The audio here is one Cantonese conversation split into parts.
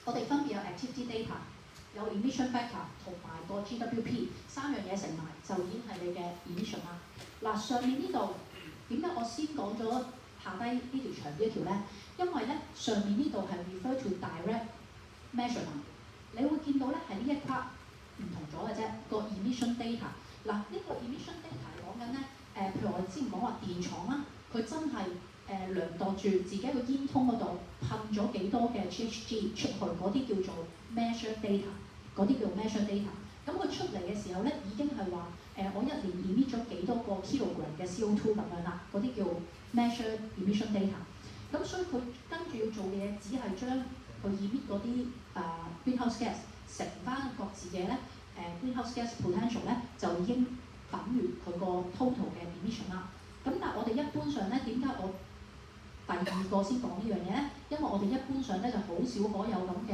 我哋分別有 activity data、有 emission factor 同埋個 GWP 三樣嘢乘埋就已經係你嘅 emission 啦。嗱，上面呢度點解我先講咗下低呢條長啲一條咧？因為咧上面呢度係 refer to direct measurement， 你會見到咧係呢一 part 唔同咗嘅啫，個 emission data。嗱，呢個 emission data 係講緊咧譬如我之前講話電廠啦，佢真係量度住自己個煙通嗰度噴咗幾多嘅 GHG 出去，嗰啲叫做 measure data， 嗰啲叫 measure data。咁佢出嚟嘅時候咧，已經係話我一年 emit 咗幾多個 kilogram 嘅 CO2 咁樣啦，嗰啲叫 measure emission data。咁所以佢跟住要做嘅嘢，只係將佢 emit 嗰啲greenhouse gas 乘翻各自嘅咧greenhouse gas potential 咧，就已經等於佢個 total 嘅 emission 啦。咁但係我哋一般上咧，點解我第二個先講呢樣嘢咧？因為我哋一般上咧就好少可有咁嘅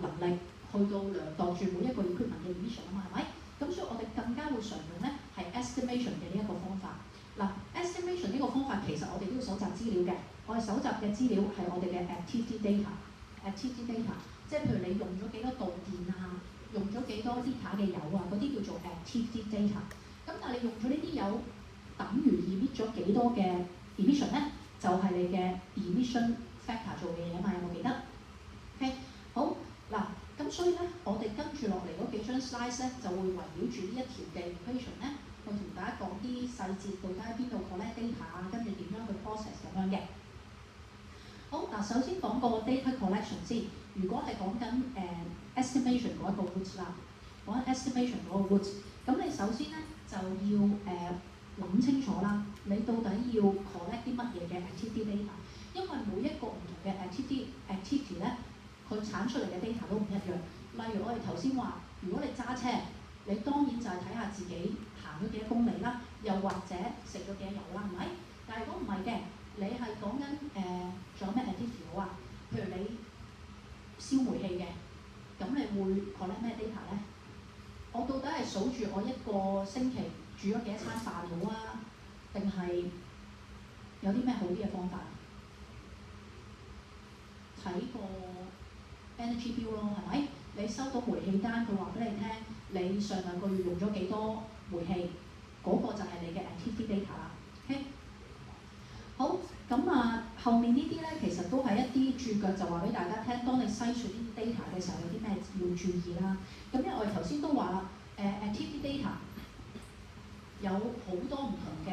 能力去到量度住每一個 equipment 嘅 emission 啊嘛，係咪？咁所以我哋更加會常用咧係 estimation 嘅呢一個方法。嗱 estimation 呢個方法其實我哋都要搜集資料嘅，我哋搜集嘅資料係我哋嘅 activity data，activity data， 即係譬如你用咗幾多度電啊，用咗幾多 liter 嘅油啊，嗰啲叫做 activity data。咁但係你用咗呢啲油，等於 emit 咗幾多嘅 emission 咧，就係你嘅 emission factor 做嘅嘢啊嘛，有冇記得 ？OK， 好嗱，咁所以咧，我哋跟住落嚟嗰幾張 slide 咧，就會圍繞住呢一條嘅 equation 咧，去同大家講啲細節，到底喺邊度 collect data 啊，跟住點樣去 process 咁樣嘅。好嗱，首先講個 data collection 先。如果係講緊estimation 嗰一個 route 啦，講緊 estimation 嗰個 route，咁你首先咧就要諗清楚啦，你到底要 collect 啲乜嘢嘅 activity data， 因為每一個唔同嘅 activity 咧，佢產出嚟嘅 data 都唔一樣。例如我哋頭先話，如果你揸車，你當然就係睇下自己行咗幾多公里啦，又或者食咗幾多油啦，係咪？但係如果唔係嘅，你係講緊仲有咩 activity 好啊？譬如你燒煤氣嘅，咁你會 collect 咩 data 咧？我到底係數住我一個星期煮咗幾多餐飯好啊？定係有啲咩好啲嘅方法？睇個 energy bill 咯，係咪？你收到煤氣單，佢話俾你聽，你上兩個月用咗幾多煤氣，嗰個就係你嘅 activity data 啦。OK， 好，咁後面呢啲咧其實都係一啲註腳，就話俾大家聽，當你篩選呢啲 data 嘅時候，有啲咩要注意啦。咁因為我哋頭先都話啦，activity data 有好多唔同嘅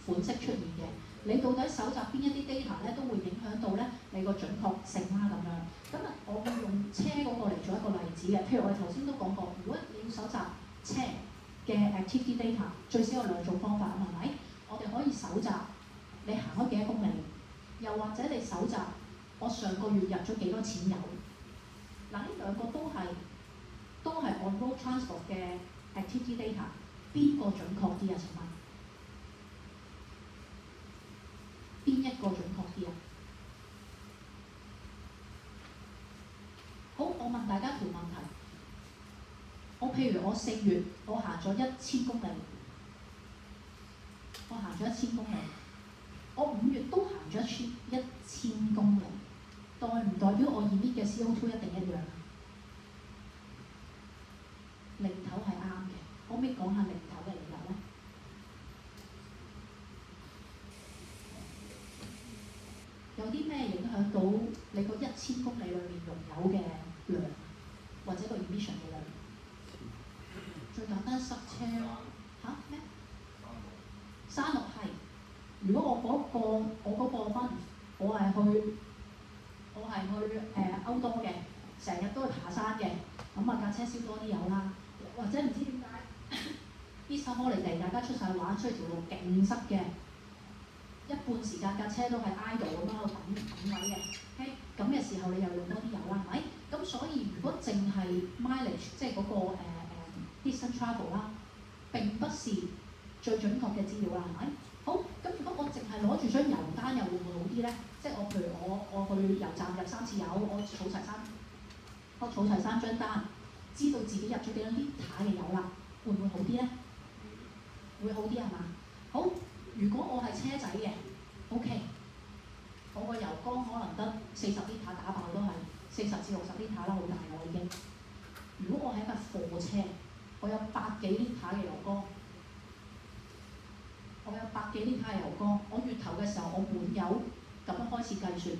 款式出現嘅，你到底搜集邊一啲 data 咧，都會影響到咧你個準確性啦咁樣。咁我會用車嗰個嚟做一個例子嘅，譬如我哋頭先都講過，如果你要搜集車嘅 activity data， 最少有兩種方法啊，係咪？我哋可以搜集你行咗幾多公里，又或者你搜集我上個月入咗幾多錢油。嗱，呢兩個都係 on road transport 嘅 activity data， 邊個準確啲啊？請問邊一個準確啲啊？好，我問大家條問題。譬如我4月我行咗1000公里，我行咗1000公里，我5月都行咗1000公里，代唔代表我 emit 嘅 CO2 一定一樣？零頭係啱嘅，可唔可以講下零頭嘅理由咧？有啲咩影響到你個1000公里裏面用油嘅量，或者個 emission 嘅量？最簡單塞車嚇咩？山路係。如果我嗰個 month 我係去歐多嘅，成日都去爬山嘅，咁架車燒多啲油啦。或者唔知點解Easter holiday 大家出晒玩，所以條路勁塞嘅，一半時間架車都係 idle 咁喺度等位嘅。OK， 咁嘅時候你又用多啲油啦，係咪？咁所以如果淨係 mileage 即係嗰個distance travel 啦，並不是最準確嘅資料啦，係咪？好，咁如果我淨係攞住張油單，又會唔會好啲咧？即係譬如我去油站入3次油，我儲齊3張單，知道自己入咗幾多 liter 嘅油啦，會唔會好啲咧？會好啲係嘛？好，如果我係車仔嘅 ，OK， 我個油缸可能得40 liter 打爆都係40至60 litre 啦，好大我已經。如果我係一架貨車，我有100幾 litre 嘅油缸，油缸，我月頭嘅時候我滿油咁樣開始計算，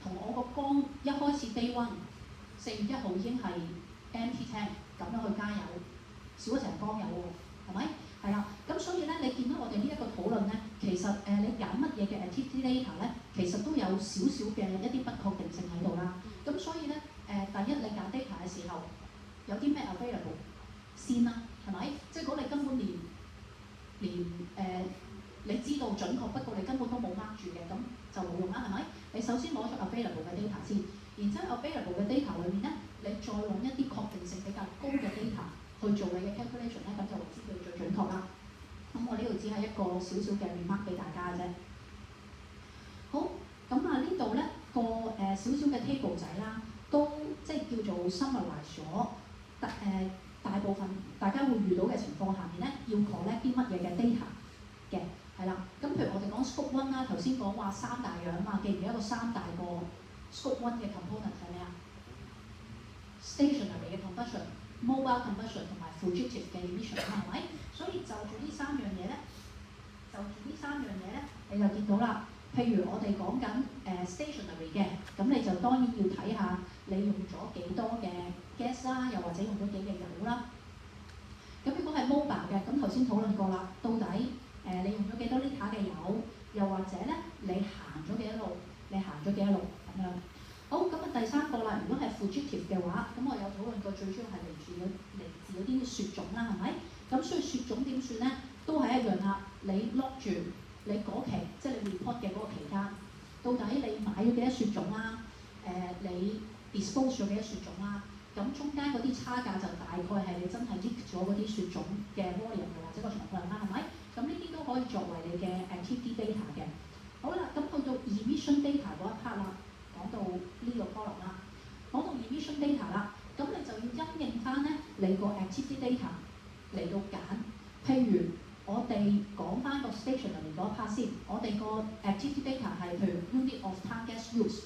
同我個缸一開始 day 1 4月1號已經係 empty tank 咁樣去加油，少咗成缸油喎，係咪？係啦，咁所以咧，你見到我哋呢一個討論咧，其實你揀乜嘢嘅 activity data 咧，其實都有少少嘅一啲不確定性喺度啦。咁所以咧，第一你揀 data 嘅時候，有啲咩 available 先啦，係咪？即係如果你根本連你知道準確，不過你根本都冇 mark 住嘅，咁就冇用啦，係咪？你首先攞出 available 嘅 data 先，然之後 available 嘅 data 裏面咧，你再揾一啲確定性比較高嘅 data 去做你嘅 calculation 咧，咁就為之佢最準確啦。咁我呢度只係一個少少嘅 remark 俾大家嘅啫。好，咁呢度咧個少少嘅 table 仔啦，都即係叫做 summarize 咗大部分大家會遇到嘅情況下面咧，要 collect 啲乜嘢嘅 data 嘅，係啦。咁譬如我哋講 scope 1啦，頭先講話3大樣嘛，記唔記得個3大個 scope 1嘅 component 係咩啊 ？Stationary 嘅 combustion、mobile combustion 同埋 fugitive 嘅 emission 係咪？所以就住呢3樣嘢咧，你就見到啦。譬如我哋講緊stationary 嘅，咁你就當然要睇下你用咗幾多嘅 gas 啦，又或者用咗幾嘅油啦。咁如果係 mobile 嘅，咁頭先討論過啦，到底你用咗幾多 litre 嘅油，又或者咧你行咗幾多路咁樣。好，咁第3個啦，如果係 fugitive 嘅話，咁我有討論過，最主要係嚟自嗰啲雪種啦，係咪？咁所以雪種點算咧？都係一樣啦。你 lock 住你嗰期，即係你 report 嘅嗰個期間，到底你買咗幾多雪種啦？你 dispose 咗幾多雪種啦？咁中間嗰啲差價就大概係你真係 leak 咗嗰啲雪種嘅 volume 或者個重量啦，係咪？咁呢啲都可以作為你嘅 activity data 嘅。好啦，咁去到 emission data 嗰一 part 啦，講到呢個 column 啦，講到 emission data 啦，咁你就要因應翻咧你個 activity data 嚟到揀。譬如我哋講翻個 stationary 嗰一 part 先，我哋個 activity data 係譬如 unit of town gas use，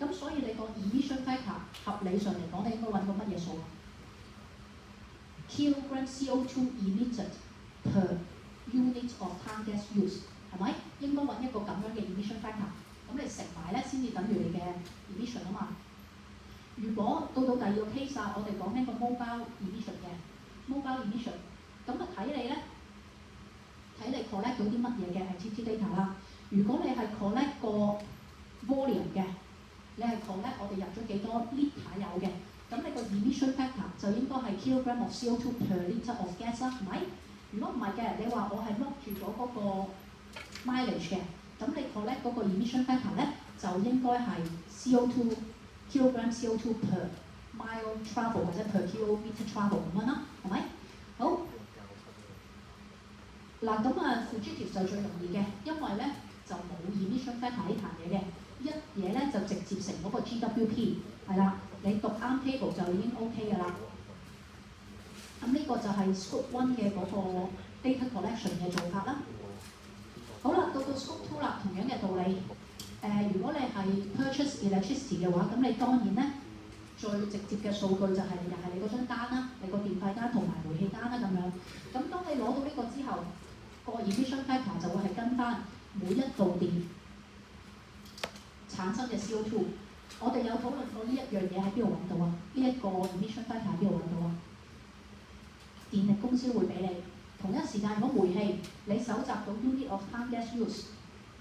咁所以你個 emission factor 合理上嚟講，你應該揾個乜嘢數啊 ？kilogram CO2 emitted per unit of town gas use 係咪？應該揾一個咁樣嘅 emission factor， 咁你乘埋咧先至等於你嘅 emission 啊嘛。如果到第二個 case 啊，我哋講緊個 mobile emission 嘅 mobile emission， 咁啊睇你 collect 到啲乜嘢嘅 activity data 啦。如果你係 collect 個 volume 嘅，你係 collect 我哋入咗幾多 litre 油嘅，咁你個 emission factor 就應該係 kilogram of CO2 per litre of gas 啦，係咪？如果唔係嘅，你話我係 lock 住咗嗰個 mileage 嘅，咁你 collect 嗰個 emission factor 咧就應該係 CO2 kilogram CO2 per mile travel 或者 per kilometer travel 咁樣啦，係咪？好。嗱咁fugitive 就最容易嘅，因為咧就冇 emission factor 呢壇嘢嘅，一嘢咧就直接成嗰個 GWP 係啦，你讀啱 table 就已經 OK 㗎啦。咁呢個就係 Scope 1嘅嗰個 data collection 嘅做法啦。好啦，到 Scope 2啦，同樣嘅道理。如果你係 purchase electricity 嘅話，咁你當然咧最直接嘅數據就係又係你嗰張單啦，你個電費單同埋煤氣單啦咁樣。咁當你攞到呢個之後，個 emission factor 就會係跟翻每一度電產生嘅 CO2。我哋有討論過呢一樣嘢喺邊度揾到啊？呢一個 emission factor 喺邊度揾到啊？電力公司會俾你。同一時間，如果煤氣你搜集到 unit of town gas use，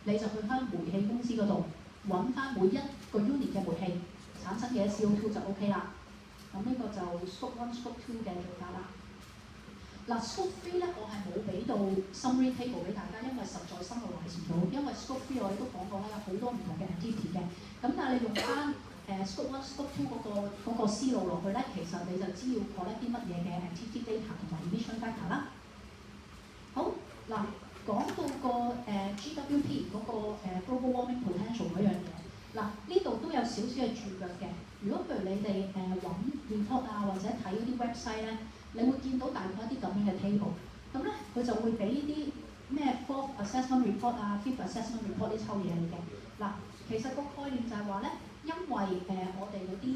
你就去翻煤氣公司嗰度揾翻每一個 unit 嘅煤氣產生嘅 CO2 就 OK 啦。咁呢個就 Scope 1、Scope 2嘅做法啦。嗱 Scope 3咧，我係冇俾到 summary table 俾大家，因為實在summarize唔到。因為 Scope 3我哋都講過啦，有好多唔同嘅 activity 嘅。咁但係你用翻Scope 1、Scope 2嗰個思路落去咧，其實你就知要 collect 啲乜嘢嘅 activity data 同埋 emission factor 啦。好嗱，講到個GWP 嗰個global warming potential 嗰樣嘢，嗱呢度都有少少嘅注腳嘅。如果譬如你哋揾 report 啊，或者睇嗰啲 website 咧，你會見到大概一啲咁樣嘅 table。咁咧佢就會俾呢啲咩 fourth assessment report 啊、fifth assessment report 呢抽嘢嚟嘅。嗱，其實個概念就係話咧，因為我哋嗰啲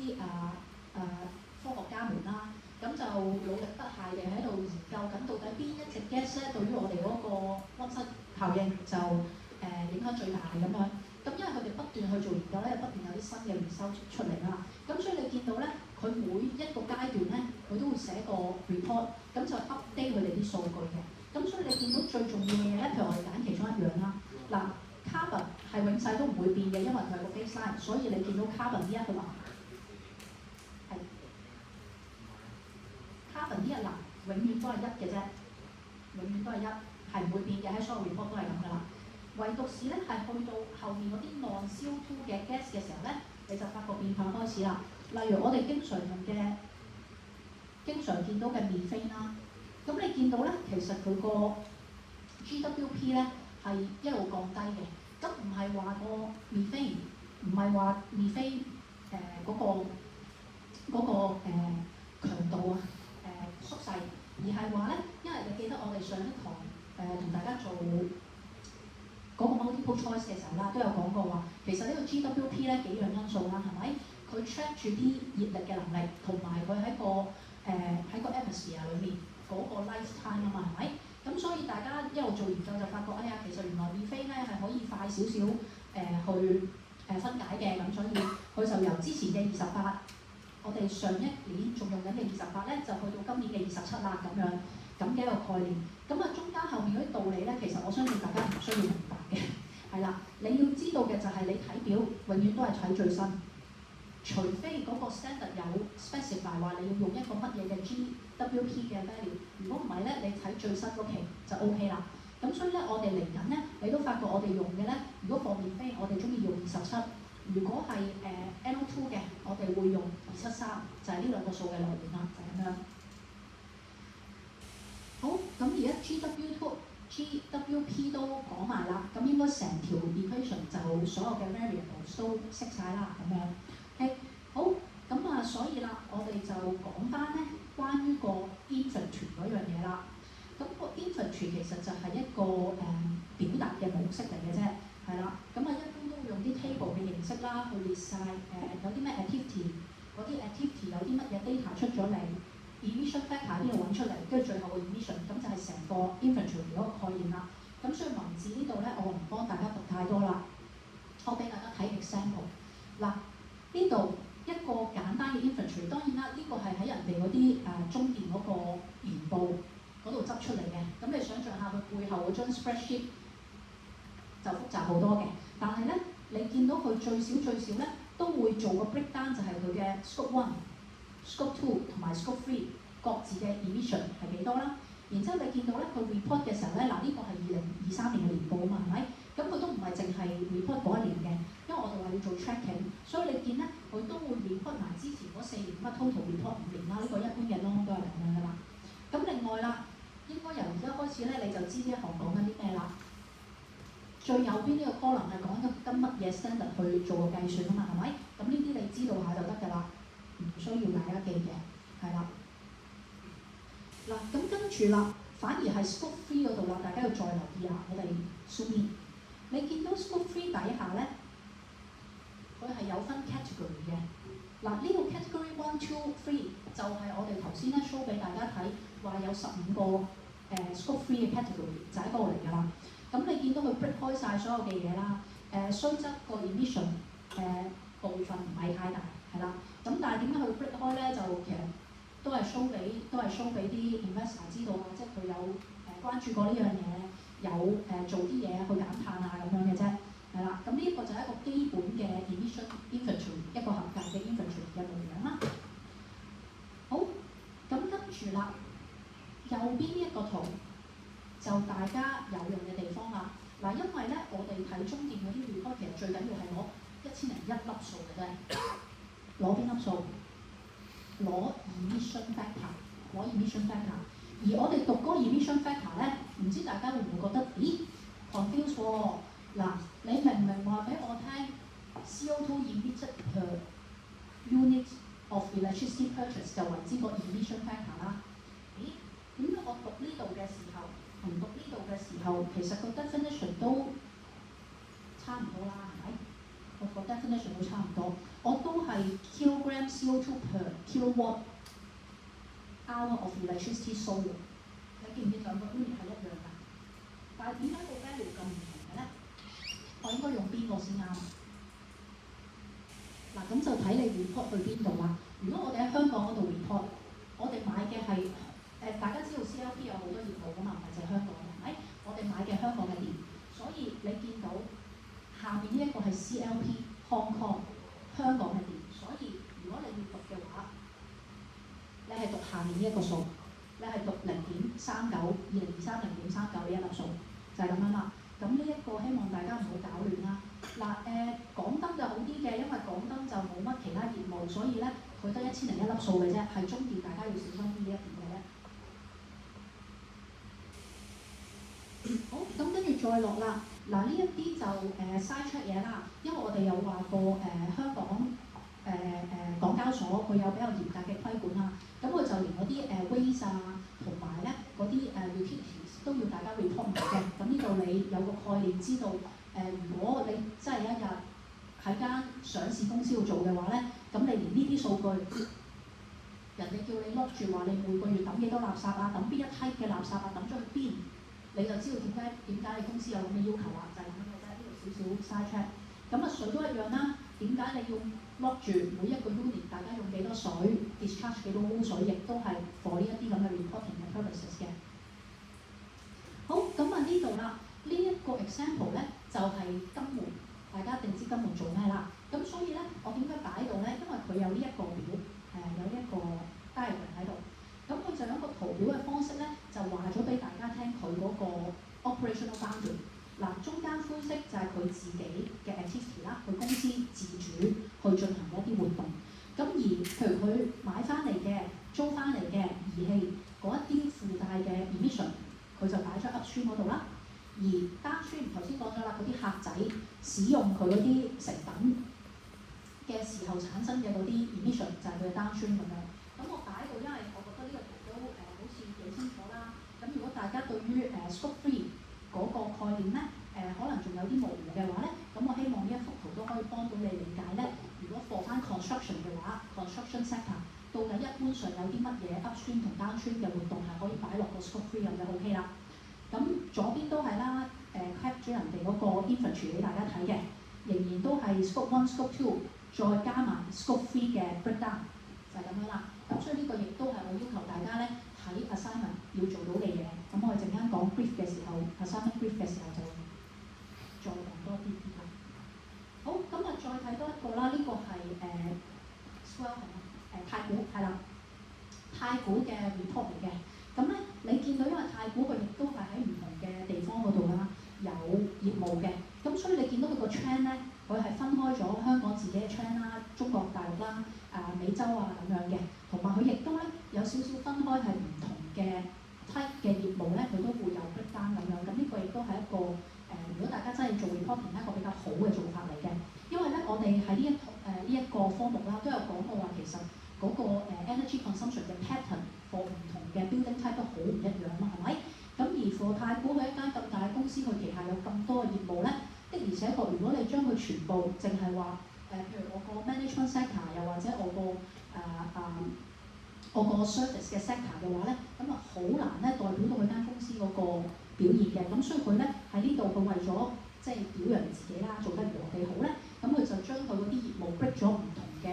嘅 result 出嚟啦。咁所以你見到咧，佢每一個階段咧，佢都會寫個 report，咁就 update 佢哋啲數據嘅。咁所以你見到最重要嘅嘢咧，譬如我哋揀其中一樣啦。嗱 carbon 係永世都唔會變嘅，因為佢係個 baseline，所以你見到 carbon 呢一個欄係 carbon 呢一欄永遠都係1嘅啫，永遠都係1，係唔會變嘅，喺所有 report 都係咁噶啦。唯獨是咧係去到後面嗰啲 non-CO2 嘅 gas 嘅時候咧，你就發覺變化開始啦。例如我哋經常見到嘅 methane 啦，咁你見到咧，其實佢個 GWP 咧係一路降低嘅。咁唔係話個 methane， 唔係話 methane 強度啊縮細，而係話咧，因為你記得我哋上一堂同大家做嗰個 multiple choice 嘅時候啦，都有講過話，其實呢個 GWP 咧幾樣因素啦，係咪？佢 track 住啲熱力嘅能力，同埋佢喺個 atmosphere 裏面嗰個 lifetime 啊嘛，係咪？咁所以大家一路做研究就發覺，哎呀，其實原來 methane 咧係可以快少少去分解嘅，咁所以佢就由之前嘅28，我哋上一年仲用緊嘅28咧，就去到今年嘅27啦，咁嘅一個概念。咁啊，中間後面嗰啲道理咧，其實我相信大家唔需要明白嘅，係啦。你要知道嘅就係你睇表永遠都係睇最新，除非嗰個 standard 有 specify 話你要用一個乜嘢嘅 GWP 嘅 value， 如果唔係咧，你睇最新嗰期就 OK 啦。咁所以咧，我哋嚟緊咧，你都發覺我哋用嘅咧，如果放面飛，我哋中意用27；如果係NO2 嘅，我哋會用273，就係呢兩個數嘅來源啦，就係咁樣。好，咁而家 GWP 都講埋啦，咁應該成條 equation 就所有嘅 variables 都識晒啦，咁樣。OK， 好，咁啊，所以啦，我哋就講翻咧關於個 inventory 嗰樣嘢啦。咁個 inventory 其實就係一個表達嘅模式嚟嘅啫，係啦。咁啊，一般都會用啲 table 嘅形式啦，去列晒有啲咩 activity， 嗰啲 activity 有啲乜嘢 data 出咗嚟。emission factor 邊度揾出嚟，跟住最後個 emission， 咁就係成個 inventory 嗰個概念啦。咁所以文字呢度咧，我唔幫大家讀太多啦，我俾大家睇 example。嗱，呢度一個簡單嘅 inventory， 當然啦，呢個係喺人哋嗰啲中電嗰個研報嗰度執出嚟嘅。咁你想象下佢背後嗰張 spreadsheet 就複雜好多嘅，但係咧你見到佢最少咧都會做個 breakdown，就係佢嘅 scope 1、scope 2同埋 scope 3各自嘅 emission 係幾多啦？然之後你見到咧佢 report 嘅時候咧，嗱呢個係2023年嘅年報啊嘛，係咪？咁佢都唔係淨係 report 嗰一年嘅，因為我哋話要做 tracking， 所以你見咧佢都會 report 埋之前嗰4年，乜 total report 5年啦，呢個一般嘅 norm 都係咁樣噶啦。咁另外啦，應該由而家開始咧，你就知呢一行講緊啲咩啦。最右邊呢個 column 係講緊跟乜嘢 standard 去做個計算啊嘛，係咪？咁呢啲你知道下就得㗎啦，唔需要大家記嘅，係啦。嗱，咁跟住啦，反而係 scope 3嗰度啦，大家要再留意下，我哋 zoom in。你見到 scope 3底下咧，佢係有分 category 嘅。嗱，呢個 category 1、2、3就係我哋頭先咧 show 俾大家睇，話有15個scope 3嘅 category 就喺嗰度嚟㗎啦。咁你見到佢 break 開晒所有嘅嘢啦，雖則個 emission 部分唔係太大，係啦。咁但係點解佢 break 開咧？就其實都係 show 俾啲 investor 知道啊，即係佢有關注過呢樣嘢，有做啲嘢去減碳啊咁樣嘅啫，係啦。咁呢一個就係一個基本嘅 emission inventory， 一個合格嘅 inventory 嘅模樣啦。好，咁跟住啦，右邊呢一個圖就大家有用嘅地方啦。嗱，因為咧我哋睇中電嗰啲 report， 其實最緊要係攞1001粒數嘅啫，攞邊粒數？攞 emission factor， 而我哋讀嗰個 emission factor 咧，唔知大家會唔會覺得，咦 confuse 喎？嗱，你明唔明話俾我聽 CO2 emitted per unit of electricity purchase 就為之個 emission factor 啦？咦，點解我讀呢度嘅時候同讀呢度嘅時候，其實個 definition 都差唔多啦，係咪？我個 definition 都差唔多，我都係 kilogram CO2 per kilowatt hour of electricity sold。你見唔見兩個 unit 係一樣㗎？但係點解個 value 咁唔同嘅咧？我應該用邊個先啱？嗱，咁就睇你 report 去邊度啦。如果我哋喺香港嗰度 report，我哋買嘅係大家知道 CLP 有好多業務㗎嘛，唔係淨係香港嘅，係咪？我哋買嘅香港嘅電，所以你見到下面呢一個係 CLP Hong Kong 香港嘅電，所以如果你要讀嘅話，你係讀下面呢一個數，你係讀0.39，20230.39呢一粒數，就係咁樣啦。咁呢一個希望大家唔好搞亂啦。嗱港燈就好啲嘅，因為港燈就冇乜其他業務，所以咧佢得1001粒數嘅啫，係中電大家要小心呢一點嘅咧。好，咁跟住再落啦。嗱呢一啲就嘥出嘢啦，因為我哋有話過香港港交所佢有比較嚴格嘅規管啦，咁佢就連嗰啲waste 啊同埋咧嗰啲utilities都要大家 report 埋嘅。咁呢度你有個概念知道如果你真係一日喺間上市公司度做嘅話咧，咁你連呢啲數據，人哋叫你 look 住話你每個月抌幾多垃圾啊，抌邊一批嘅垃圾啊，抌咗去邊，你就知道點解你公司有咁嘅要求啦，就係咁樣嘅啫。呢度少少 side check。咁啊水都一樣啦，點解你要 look 住每一個 unit 大家用幾多水 ，discharge 幾多污水，亦都係 for 呢一啲咁嘅 reporting 嘅 purposes 嘅。好，咁啊呢度啦，呢一個 example 咧就係金門，大家一定知金門做咩啦。咁所以咧，我點解擺喺度咧？因為佢有呢一個表，有一個 diagram 喺度。咁佢就有一個圖表嘅方式咧，就話咗俾大家聽佢嗰個 operational boundary。嗱，中間灰色就係佢自己嘅 activity 啦，佢公司自主去進行一啲活動。咁而譬如佢買翻嚟嘅、租翻嚟嘅儀器嗰一啲附帶嘅 emission， 佢就擺咗 upstream 嗰度啦。而 downstream 頭先講咗啦，嗰啲客仔使用佢嗰啲成品嘅時候產生嘅嗰啲 emission 就係佢嘅 downstream 咁樣。咁我擺喺度，因為我覺得呢個圖都好似幾清楚啦。咁如果大家對於Scope 3嗰個概念咧，可能仲有啲模糊嘅話咧，咁我希望呢一幅圖都可以幫到你理解咧。如果 for 翻 construction 嘅話 ，construction sector 到底一般上有啲乜嘢 upstream 同 downstream 嘅活動係可以擺落個 Scope 3咁就 OK 啦。咁左邊都係啦，cap 咗人哋嗰個 inventory 俾大家睇嘅，仍然都係 Scope 1、Scope 2，再加埋 Scope 3嘅 breakdown， 就係咁樣啦。咁所以呢個亦都係我要求大家咧喺 assignment 要做到嘅嘢。咁我哋陣間講 brief 嘅時候 ，assignment brief 嘅時候就再講多啲啲啦。好，咁啊再睇多一個啦，呢、這個係Swell 係嘛？太古係啦，太古嘅 report 嚟嘅。咁咧，你見到因為太古佢亦都係喺唔同嘅地方嗰度啦，有業務嘅。咁所以你見到佢個 trend 咧，佢係分開咗香港自己嘅 trend 啦、中國大陸啦、美洲啊咁樣嘅，同埋佢亦都咧有少少分開係唔同嘅 type 嘅業務咧，佢都會有 breakdown咁樣。咁呢個亦都係一個如果大家真係做 reporting 一個比較好嘅做法嚟嘅。因為咧，我哋喺呢一個科目啦，都有講過話其實嗰個energy consumption 嘅 pattern for 唔同嘅 building type 都好唔一樣嘛，係咪？咁而for太古佢一間咁大嘅公司，佢旗下有咁多嘅業務咧，的而且確，如果你將佢全部淨係話譬如我個 management sector， 又或者我個 service 嘅 sector 嘅話咧，咁啊好難咧代表到佢間公司嗰個表現嘅。咁所以佢咧喺呢度佢為咗即係表揚自己啦，做得如何幾好咧，咁佢就將佢嗰啲業務 break 咗唔同嘅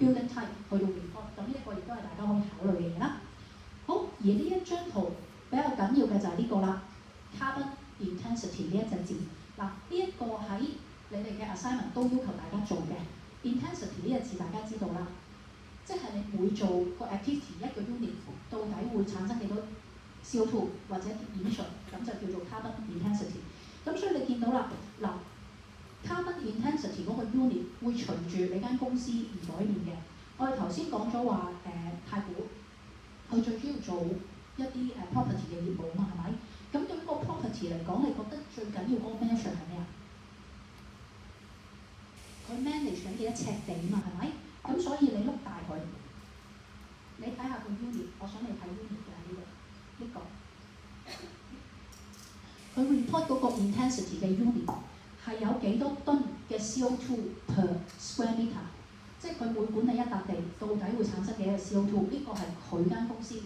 building type 去到 report。咁呢一個亦都係大家可以考慮嘅嘢啦。好，而呢一張圖比較緊要嘅就係呢個啦 ，carbon intensity 呢一隻字。嗱，呢一個喺你哋嘅 assignment 都要求大家做嘅 intensity 呢隻字，大家知道啦，即係你每做個 activity 一個 unit 到底會產生幾多 CO2 或者 emission， 咁就叫做 carbon intensity。咁所以你見到啦，嗱 carbon intensity 嗰個 unit 會隨住你間公司而改變嘅。我哋頭先講咗話太古，佢最主要做一啲property 嘅業務啊嘛，係咪？咁對於個 property 嚟講，你覺得最緊要嗰個 measure 係咩啊？佢 manage 緊幾多尺地啊嘛，係咪？咁所以你碌大佢，你睇下個 unit， 我想你睇 unit 嘅呢個，佢 report 嗰個 intensity 嘅 unit 係有幾多噸嘅 CO2 per square meter， 即係佢每管理一笪地，到底會產生幾多 CO2？ 呢個係佢間公司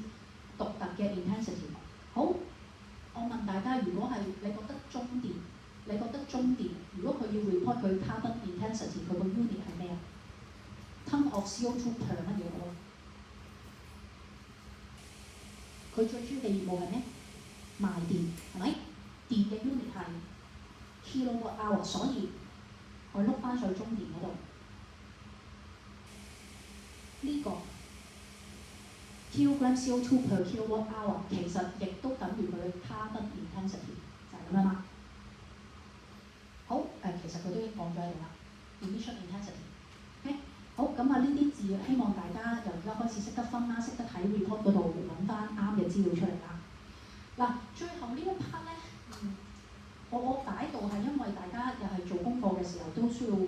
獨特嘅 intensity。好，我問大家，如果係你覺得中電，如果佢要 report 佢 carbon intensity，佢個 unit 係咩啊？ ton of CO2 per 乜嘢嘅咯。佢最主要嘅業務係咩？賣電係咪？電嘅 unit 係 kilowatt hour， 所以我碌翻上去中電嗰度，呢、個 kilogram CO2 per kilowatt hour 其實亦都等於佢嘅 carbon intensity， 就係咁樣啦。好其實佢都已經講咗喺度啦 ，emission intensity。OK， 好咁啊，呢啲字希望大家由而家開始識得分啦，識得喺 report 嗰度揾翻啱嘅資料出嚟啦。嗱，最後呢一 part 咧，我擺度係因為大家又係做功課嘅時候都需要有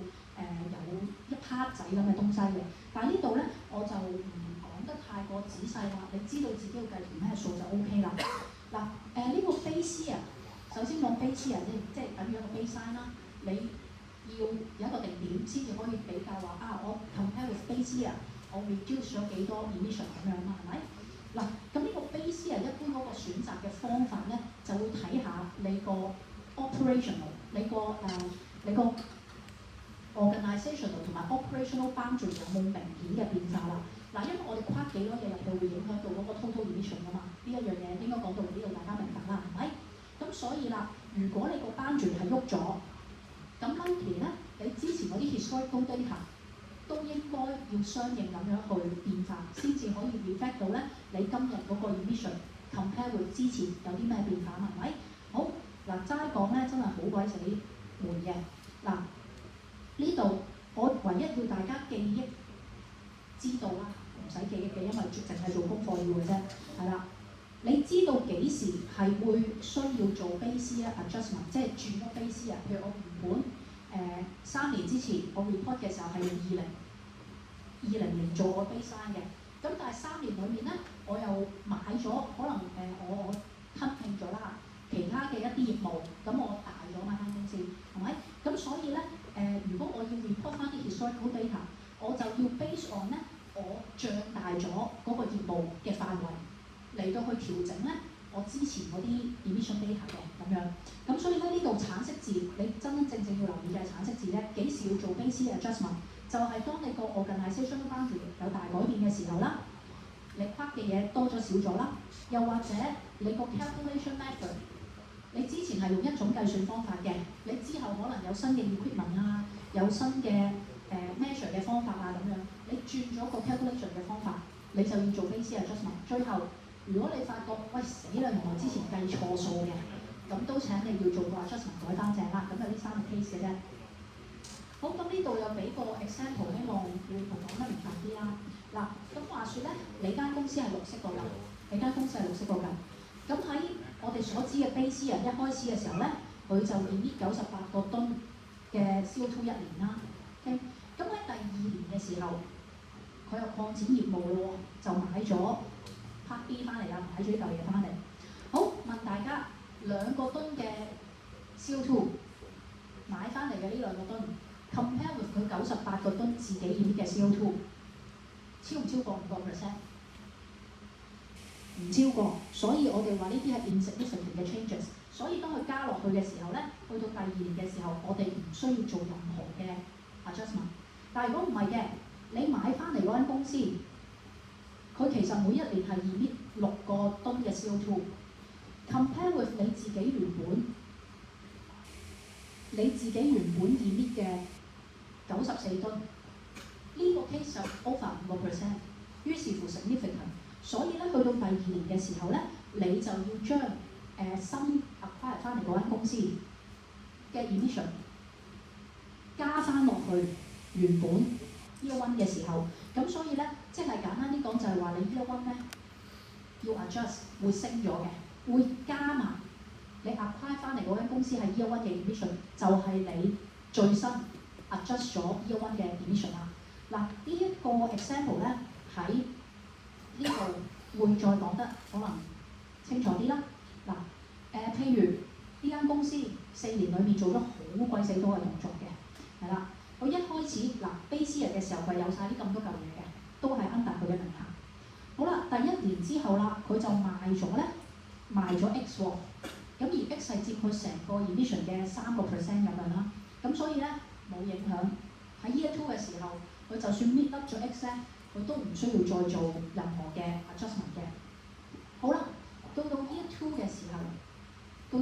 一 part 仔咁嘅東西嘅，但係呢度咧我就唔講得太過仔細啦，你知道自己要計條咩數就 OK 啦。嗱呢個 base year， 首先講 base year 即係等於一個 baseline 啦，你要有一個定點先至可以比較話我 compare with base year， 我 reduce 咗幾多 emission 咁樣嘛，係咪？嗱，咁呢個 base year 一般嗰個選擇嘅方法咧，就會睇下你個 operational， 你個 organizational 同埋 operational boundary 有冇明顯嘅變化啦。嗱，因為我哋跨幾多嘢入去會影響到嗰個 total emission 㗎嘛，呢一樣嘢應該講到呢度大家明白啦，係咪？咁所以啦，如果你個 boundary 係喐咗，咁 likely 咧，你之前嗰啲 historical data 都應該要相應咁樣去變化，先至可以 reflect 到咧你今日嗰個 emission compare with 之前有啲咩變化，係咪？好嗱，齋講咧真係好鬼死悶嘅。嗱，呢度我唯一要大家記憶知道啦，唔使記憶嘅，因為淨係做功課要嘅啫，係啦。你知道幾時係會需要做 base year adjustment， 即係轉咗 base year。譬如我原本3年之前我 report 嘅時候係2020年做個 baseline 嘅，咁但係3年裏面咧，我又買咗可能我吞併咗啦，其他嘅一啲業務，咁我大咗嘛間公司，係咪？咁所以咧如果我要 report 翻啲 historical data， 我就要 base on 咧我脹大咗嗰個業務嘅範圍。嚟到去調整咧，我之前嗰啲 emission data 嘅咁樣，咁所以咧呢度橙色字，你真正要留意嘅係橙色字咧，幾時要做 base year adjustment？ 就係當你個 organization boundary 有大改變嘅時候啦，你跨嘅嘢多咗少咗啦，又或者你個 calculation method， 你之前係用一種計算方法嘅，你之後可能有新嘅 equipment 啊，有新嘅measure 嘅方法啊咁樣，你轉咗個 calculation 嘅方法，你就要做 base year adjustment。最後如果你發覺喂死啦，原來之前計錯數嘅，咁都請你要做個 adjustment 改翻正啦。咁有呢3個 case 嘅啫。好，咁呢度有俾個 example， 希望會同講得明白啲啦。嗱，咁話説咧，你間公司係綠色個㗎，你間公司係綠色個㗎。咁喺我哋所知嘅 base year 一開始嘅時候咧，佢就emit 98個噸嘅 CO2 一年啦。OK， 咁喺第2年嘅時候，佢又擴展業務咯，就買咗Part B 翻嚟啦，買咗呢嚿嘢翻嚟。好，問大家2個噸嘅 CO2 買翻嚟嘅呢2個噸 ，compare with 佢98個噸自己emit嘅 CO2， 超唔超過5%？唔超過，所以我哋話呢啲係 insignificant 嘅 changes。所以當佢加落去嘅時候咧，去到第2年嘅時候，我哋唔需要做任何嘅 adjustment。但係如果唔係嘅，你買翻嚟嗰間公司，佢其實每一年係emit6個噸嘅 CO2，compare with 你自己原本emit嘅94噸，呢個 case 就 over 5%，於是乎 significant。所以咧，去到第2年嘅時候咧，你就要將新 acquire 翻嚟嗰間公司嘅 emission 加翻落去原本year 1嘅時候，咁所以咧，即係簡單啲講就係話你year 1咧要 adjust 會升咗嘅，會加埋你 acquire 翻嚟嗰間公司係year 1嘅 emission， 就係你最新 adjust 咗year 1嘅 emission 啦。嗱，呢一個 example 咧喺呢度會再講得可能清楚啲啦。嗱，譬如呢間公司4年裏面做咗好鬼死多嘅動作嘅，係啦。佢一開始base year 嘅時候佢有晒啲咁多嚿嘢嘅，都係 under 佢嘅名下。好啦，第1年之後啦，佢就賣咗 X 喎，咁而 X 係佔佢成個 emission 嘅3%咁樣啦。咁所以咧冇影響。喺 year 2嘅時候，佢就算搣甩咗 X 咧，佢都唔需要再做任何嘅 adjustment 嘅。好啦，到 Year 2嘅時候，佢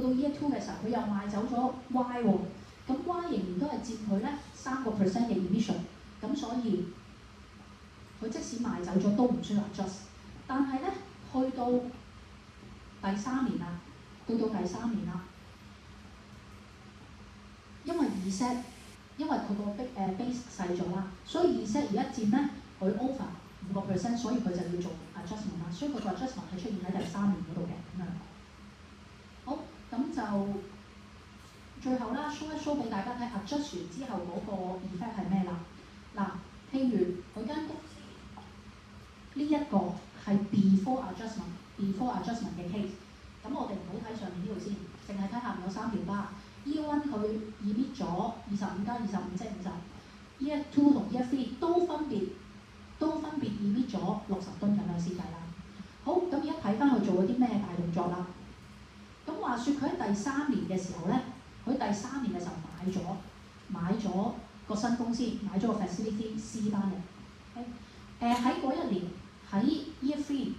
又賣走咗 Y 喎，咁 Y 仍然都係佔佢咧3% 嘅 emission， 咁所以佢即使賣走咗都唔需要 adjust。但係咧，去到第3年啦，因為2set， 因為佢個base 細咗啦，所以2set而家佔咧佢 over 5%， 所以佢就要做 adjustment 啦。所以佢個 adjustment 係出現喺第3年嗰度嘅咁樣。好，咁就最後啦 ，show 一 show 俾大家睇 adjust 完之後嗰個 effect 係咩啦？嗱，譬如佢間公司呢一個係 before adjustment 嘅 case， 咁我哋唔好睇上面呢度先，淨係睇下面有3條巴。Year 1佢 emit 咗25加25即係50。Year 2同 Year 3都分別 emit 咗60噸咁樣先計啦。好，咁而家睇翻佢做咗啲咩大動作啦？咁話說佢喺第3年嘅時候咧，佢第3年嘅時候買咗個新公司，買咗個 facility C 翻嚟。喺嗰一年喺 Year 3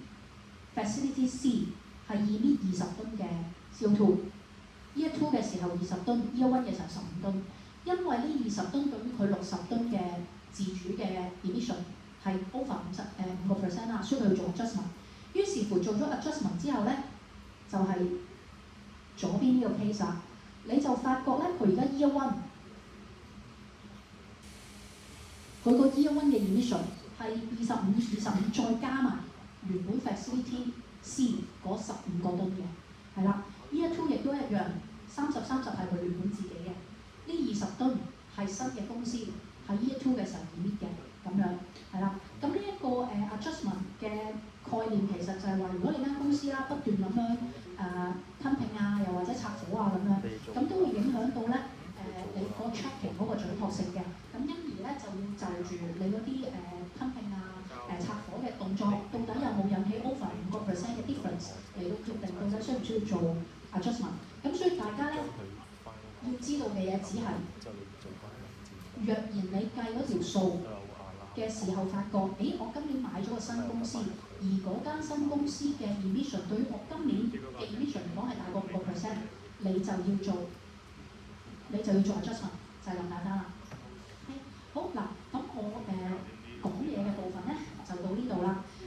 facility C 係 emit 20噸嘅 CO2。Year 2嘅時候20噸 ，Year 1嘅時候15噸。因為呢20噸對於佢60噸嘅自主嘅 emission 係 over 5% 啦，所以佢要做 adjustment。於是乎做咗 adjustment 之後咧，就係、是、左邊呢個 case 啊，你就發覺咧，佢而家 Year 1佢個 Year 1嘅 emission 係25再加埋原本 facility C 嗰15個噸嘅，係啦。Year 2亦都一樣，30係佢原本自己嘅。呢20噸係新嘅公司喺 Year 2嘅時候 emit 嘅，咁樣係啦。咁呢一個adjustment 嘅概念其實就係話，如果你間公司啦不斷咁樣吞併啊，又或者拆夥啊咁樣，咁都會影響到咧你個 tracking 嗰個準確性嘅。咁因而咧就要就住你嗰啲吞併啊、拆夥嘅動作，到底有冇引起 over 5% 嘅 difference 嚟到決定到底需唔需要做 adjustment。咁所以大家咧要知道嘅嘢只係，若然你計嗰條數嘅時候發覺，我今年買咗個新公司，而嗰間新公司嘅 emission 對於我今年嘅 emission 嚟講係大過5%，你就要做 adjustment， 就係咁簡單啦。好嗱，咁我講嘢嘅部分咧就到呢度啦。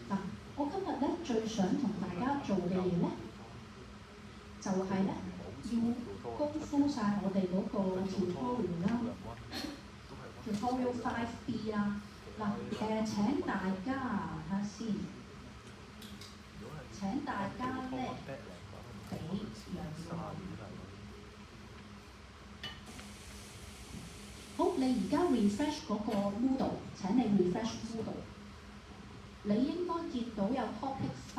嗱，我今日咧最想同大家做嘅嘢咧，就係咧要功夫晒我哋嗰個 tutorial 啦 ，tutorial 5B 啦。嗱，請大家睇下先，請大家咧俾2個。好，你而家 refresh 嗰個 Moodle， 請你 refresh Moodle， 你應該見到有 topic 5，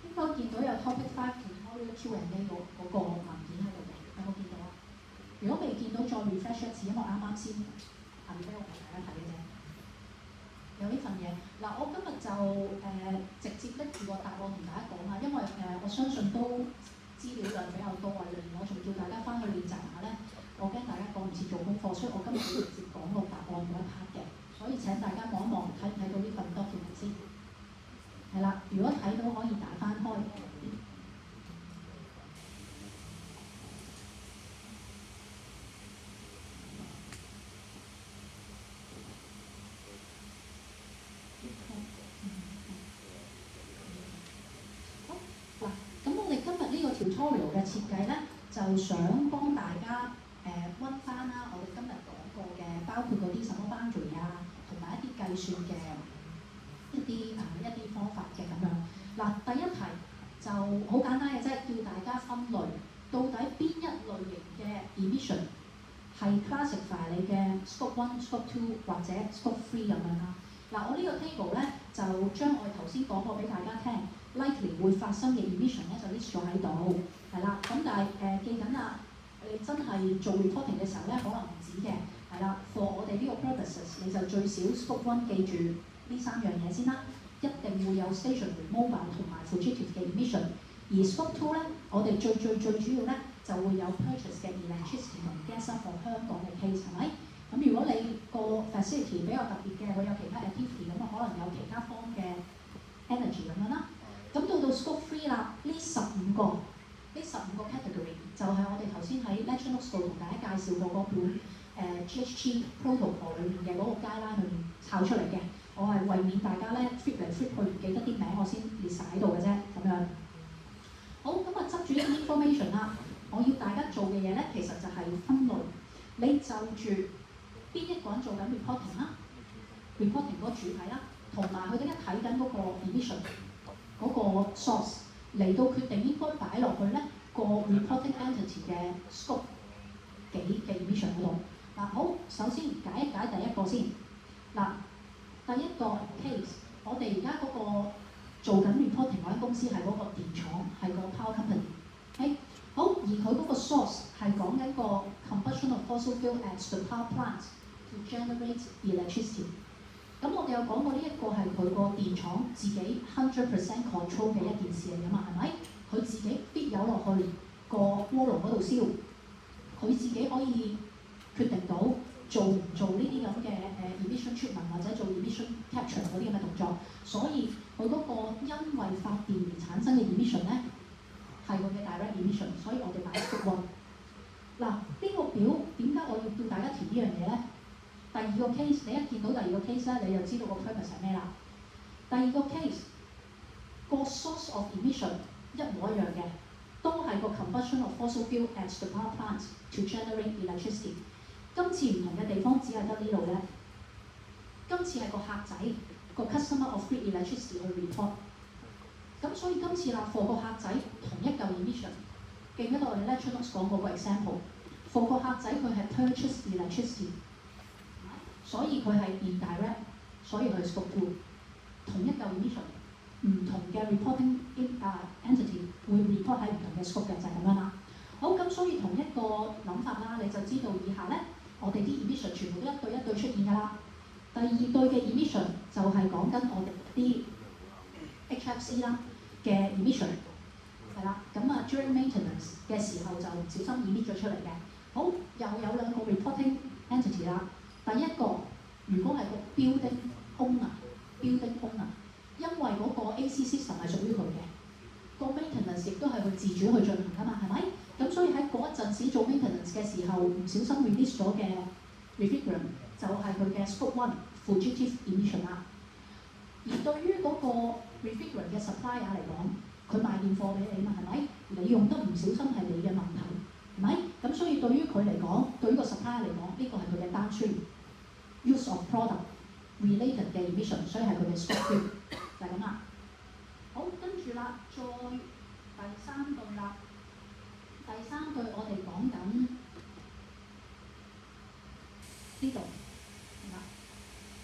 應該見到有 topic 5 tutorial Q&A 嗰個文件喺度嘅，有冇見到啊？如果未見到，再 refresh 一次，因為我啱先俾我俾大家睇嘅啫。有呢份嘢，嗱，我今日就直接拎住個答案同大家講下，因為我相信都資料量比較多啊，我仲叫大家翻去練習下咧，我驚大家趕唔切做功課，所以我今日會直接講個答案嗰一 part 嘅，所以請大家望一望，睇唔睇到呢份 document 先？係啦，如果睇到可以打翻開。tutorial 嘅設計咧，就想幫大家溫翻啦，我哋今日講過嘅，包括嗰啲什麼 boundary 啊，同埋一啲計算嘅一啲方法嘅咁樣。嗱，第一題就好簡單嘅啫，叫大家分類，到底邊一類型嘅 emission 係 classify 你嘅 scope 1、scope 2或者 scope 3咁樣啦。嗱，我呢個 table 咧就將我哋頭先講過俾大家聽。likely 會發生嘅 emission 咧就 list 咗喺度，係啦。咁但係記緊啦，你真係做 reporting 嘅時候咧，可能唔止嘅，係啦。for 我哋呢個 purposes， 你就最少 scope 1記住呢3樣嘢先啦，一定會有 stationary、mobile 同埋 fugitive 嘅 emission。而 scope 2咧，我哋最主要咧就會有 purchase 嘅 electricity 同 gas for 香港嘅 case 係咪？咁如果你個 facility 比較特別嘅，佢有其他 activity，咁啊可能有其他方嘅 energy 咁樣啦。咁到 scope 3啦，呢15個 category 就係我哋頭先喺 lecture notes 度同大家介紹過嗰本GHG protocol 裏面嘅嗰個 guideline 裏面抄出嚟嘅。我係為免大家咧 flip 嚟 flip 去唔記得啲名，我先列晒喺度嘅啫，咁樣。好，咁啊執住呢啲 information 啦，我要大家做嘅嘢咧，其實就係分類。你就住邊一個人做緊 reporting 啦 ，reporting 嗰個主體啦，同埋佢哋一睇緊嗰個 emission 嗰個 source 嚟到決定應該擺落去咧個 reporting entity 嘅 scope 幾嘅 emission 嗰度。嗱，好，首先解一解第一個先。嗱，第一個 case， 我哋而家嗰個做緊 reporting 嗰間公司係嗰個電廠，係個 power company。好，而佢嗰個 source 係講緊個 combustion of fossil fuel at the power plant to generate electricity。咁我哋有講過呢一個係佢個電廠自己 100% control 嘅一件事嚟㗎嘛，係咪？佢自己必有落去個鍋爐嗰度燒，佢自己可以決定到做唔做呢啲咁嘅emission treatment 或者做 emission capture 嗰啲咁嘅動作。所以佢嗰個因為發電而產生嘅 emission 咧，係佢嘅 direct emission， 所以我哋擺 scope 1。嗱，呢個表點解我要叫大家填呢樣嘢咧？第二個 case， 你一見到第二個 case 咧，你就知道個 purpose 係咩啦。第二個 case 個 source of emission 一模一樣嘅，都係個 combustion of fossil fuel at the power plant to generate electricity。今次唔同嘅地方只係得呢度咧。今次係個客仔個 customer of grid electricity 去 report。咁所以今次啦 for 個客仔同一嚿 emission， 記唔記得我哋 lecture notes 講過個 example？for 個客仔佢係 purchase electricity， 所以佢係 indirect， 所以佢係 scope 2。同一嚿 emission， 唔同嘅 reporting entity 會 report 喺唔同嘅 scope 嘅，就係咁樣啦。好，咁所以同一個諗法啦，你就知道以下咧，我哋啲 emission 全部都一對一對出現㗎啦。第二對嘅 emission 就係講緊我哋啲 HFC 啦嘅 emission， 係啦，咁啊 during maintenance 嘅時候就唔小心 emit 咗出嚟嘅。好，又有兩個 reporting entity 啦。第一個如果係個 building owner， 因為嗰個 AC system 係屬於佢嘅，個 maintenance 亦都係佢自主去進行㗎嘛，係咪？咁所以喺嗰一陣時做 maintenance 嘅時候，唔小心 release 咗嘅 refrigerant 就係佢嘅 scope 1 fugitive emission 啦。而對於嗰個 refrigerant 嘅 supplier 嚟講，佢賣電貨俾你嘛，係咪？你用得唔小心係你嘅問題，係咪？咁所以對於佢嚟講，對於個 supplier 嚟講，呢個係佢嘅 downstream use of product related 嘅 emission， 所以係佢嘅 scope 2，就係咁啦。好，跟住啦，再第三句啦。第三句我哋講緊呢度，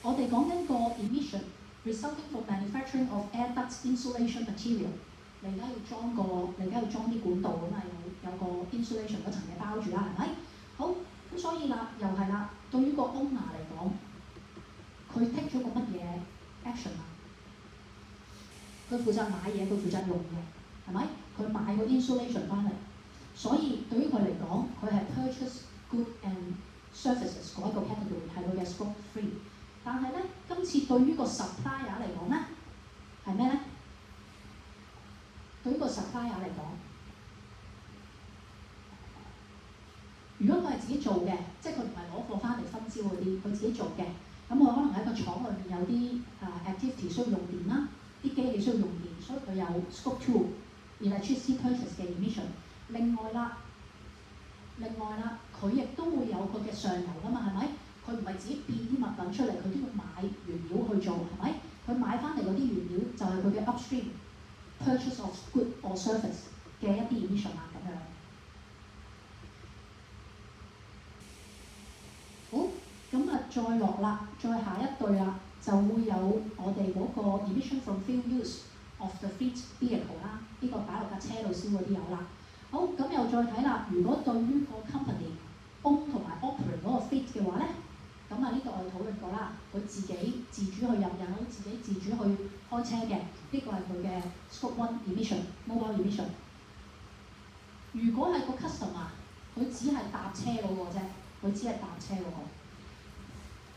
我哋講緊個 emission resulting from manufacturing of air duct insulation material。你而家要裝啲管道咁啊，有個 insulation 嗰層嘢包住啦，係咪？好，咁所以啦，又係啦，對於個 owner 嚟講，佢 take 咗個乜嘢 action 啊？佢負責買嘢，佢負責用嘅，係咪？佢買個 insulation 翻嚟，所以對於佢嚟講，佢係 purchase good and services 嗰一個 category 係佢嘅 scope 3。但係咧，今次對於個 supplier 嚟講咧，係咩咧？對於個 supplier 嚟講，如果佢係自己做嘅，即係佢唔係攞貨翻嚟分銷嗰啲，佢自己做嘅，咁佢可能喺個廠裏面有啲activity 需要用電啦，啲機器需要用電，所以佢有 scope 2 electricity purchase 嘅 emission。另外啦，佢亦都會有佢嘅上游㗎嘛，係咪？佢唔係自己變啲物品出嚟，佢都要買原料去做，係咪？佢買翻嚟嗰啲原料就係佢嘅 upstream purchase of good or service 嘅一啲 emission 啊，咁樣。好，咁啊再落啦，再下一對啦，就會有我哋嗰個 emission from fuel use of the fleet vehicle 啦，呢個擺落架車度燒嗰啲有啦。好，咁又再睇啦，如果對於個 company own 同埋 operate 嗰個 fleet 嘅話咧，咁啊呢度我哋討論過啦，佢自己自主去入油，自己自主去開車嘅，呢個係佢嘅 scope 1 emission，mobile emission。如果係個 customer，佢只係搭車嗰個啫，佢只係搭車嗰個。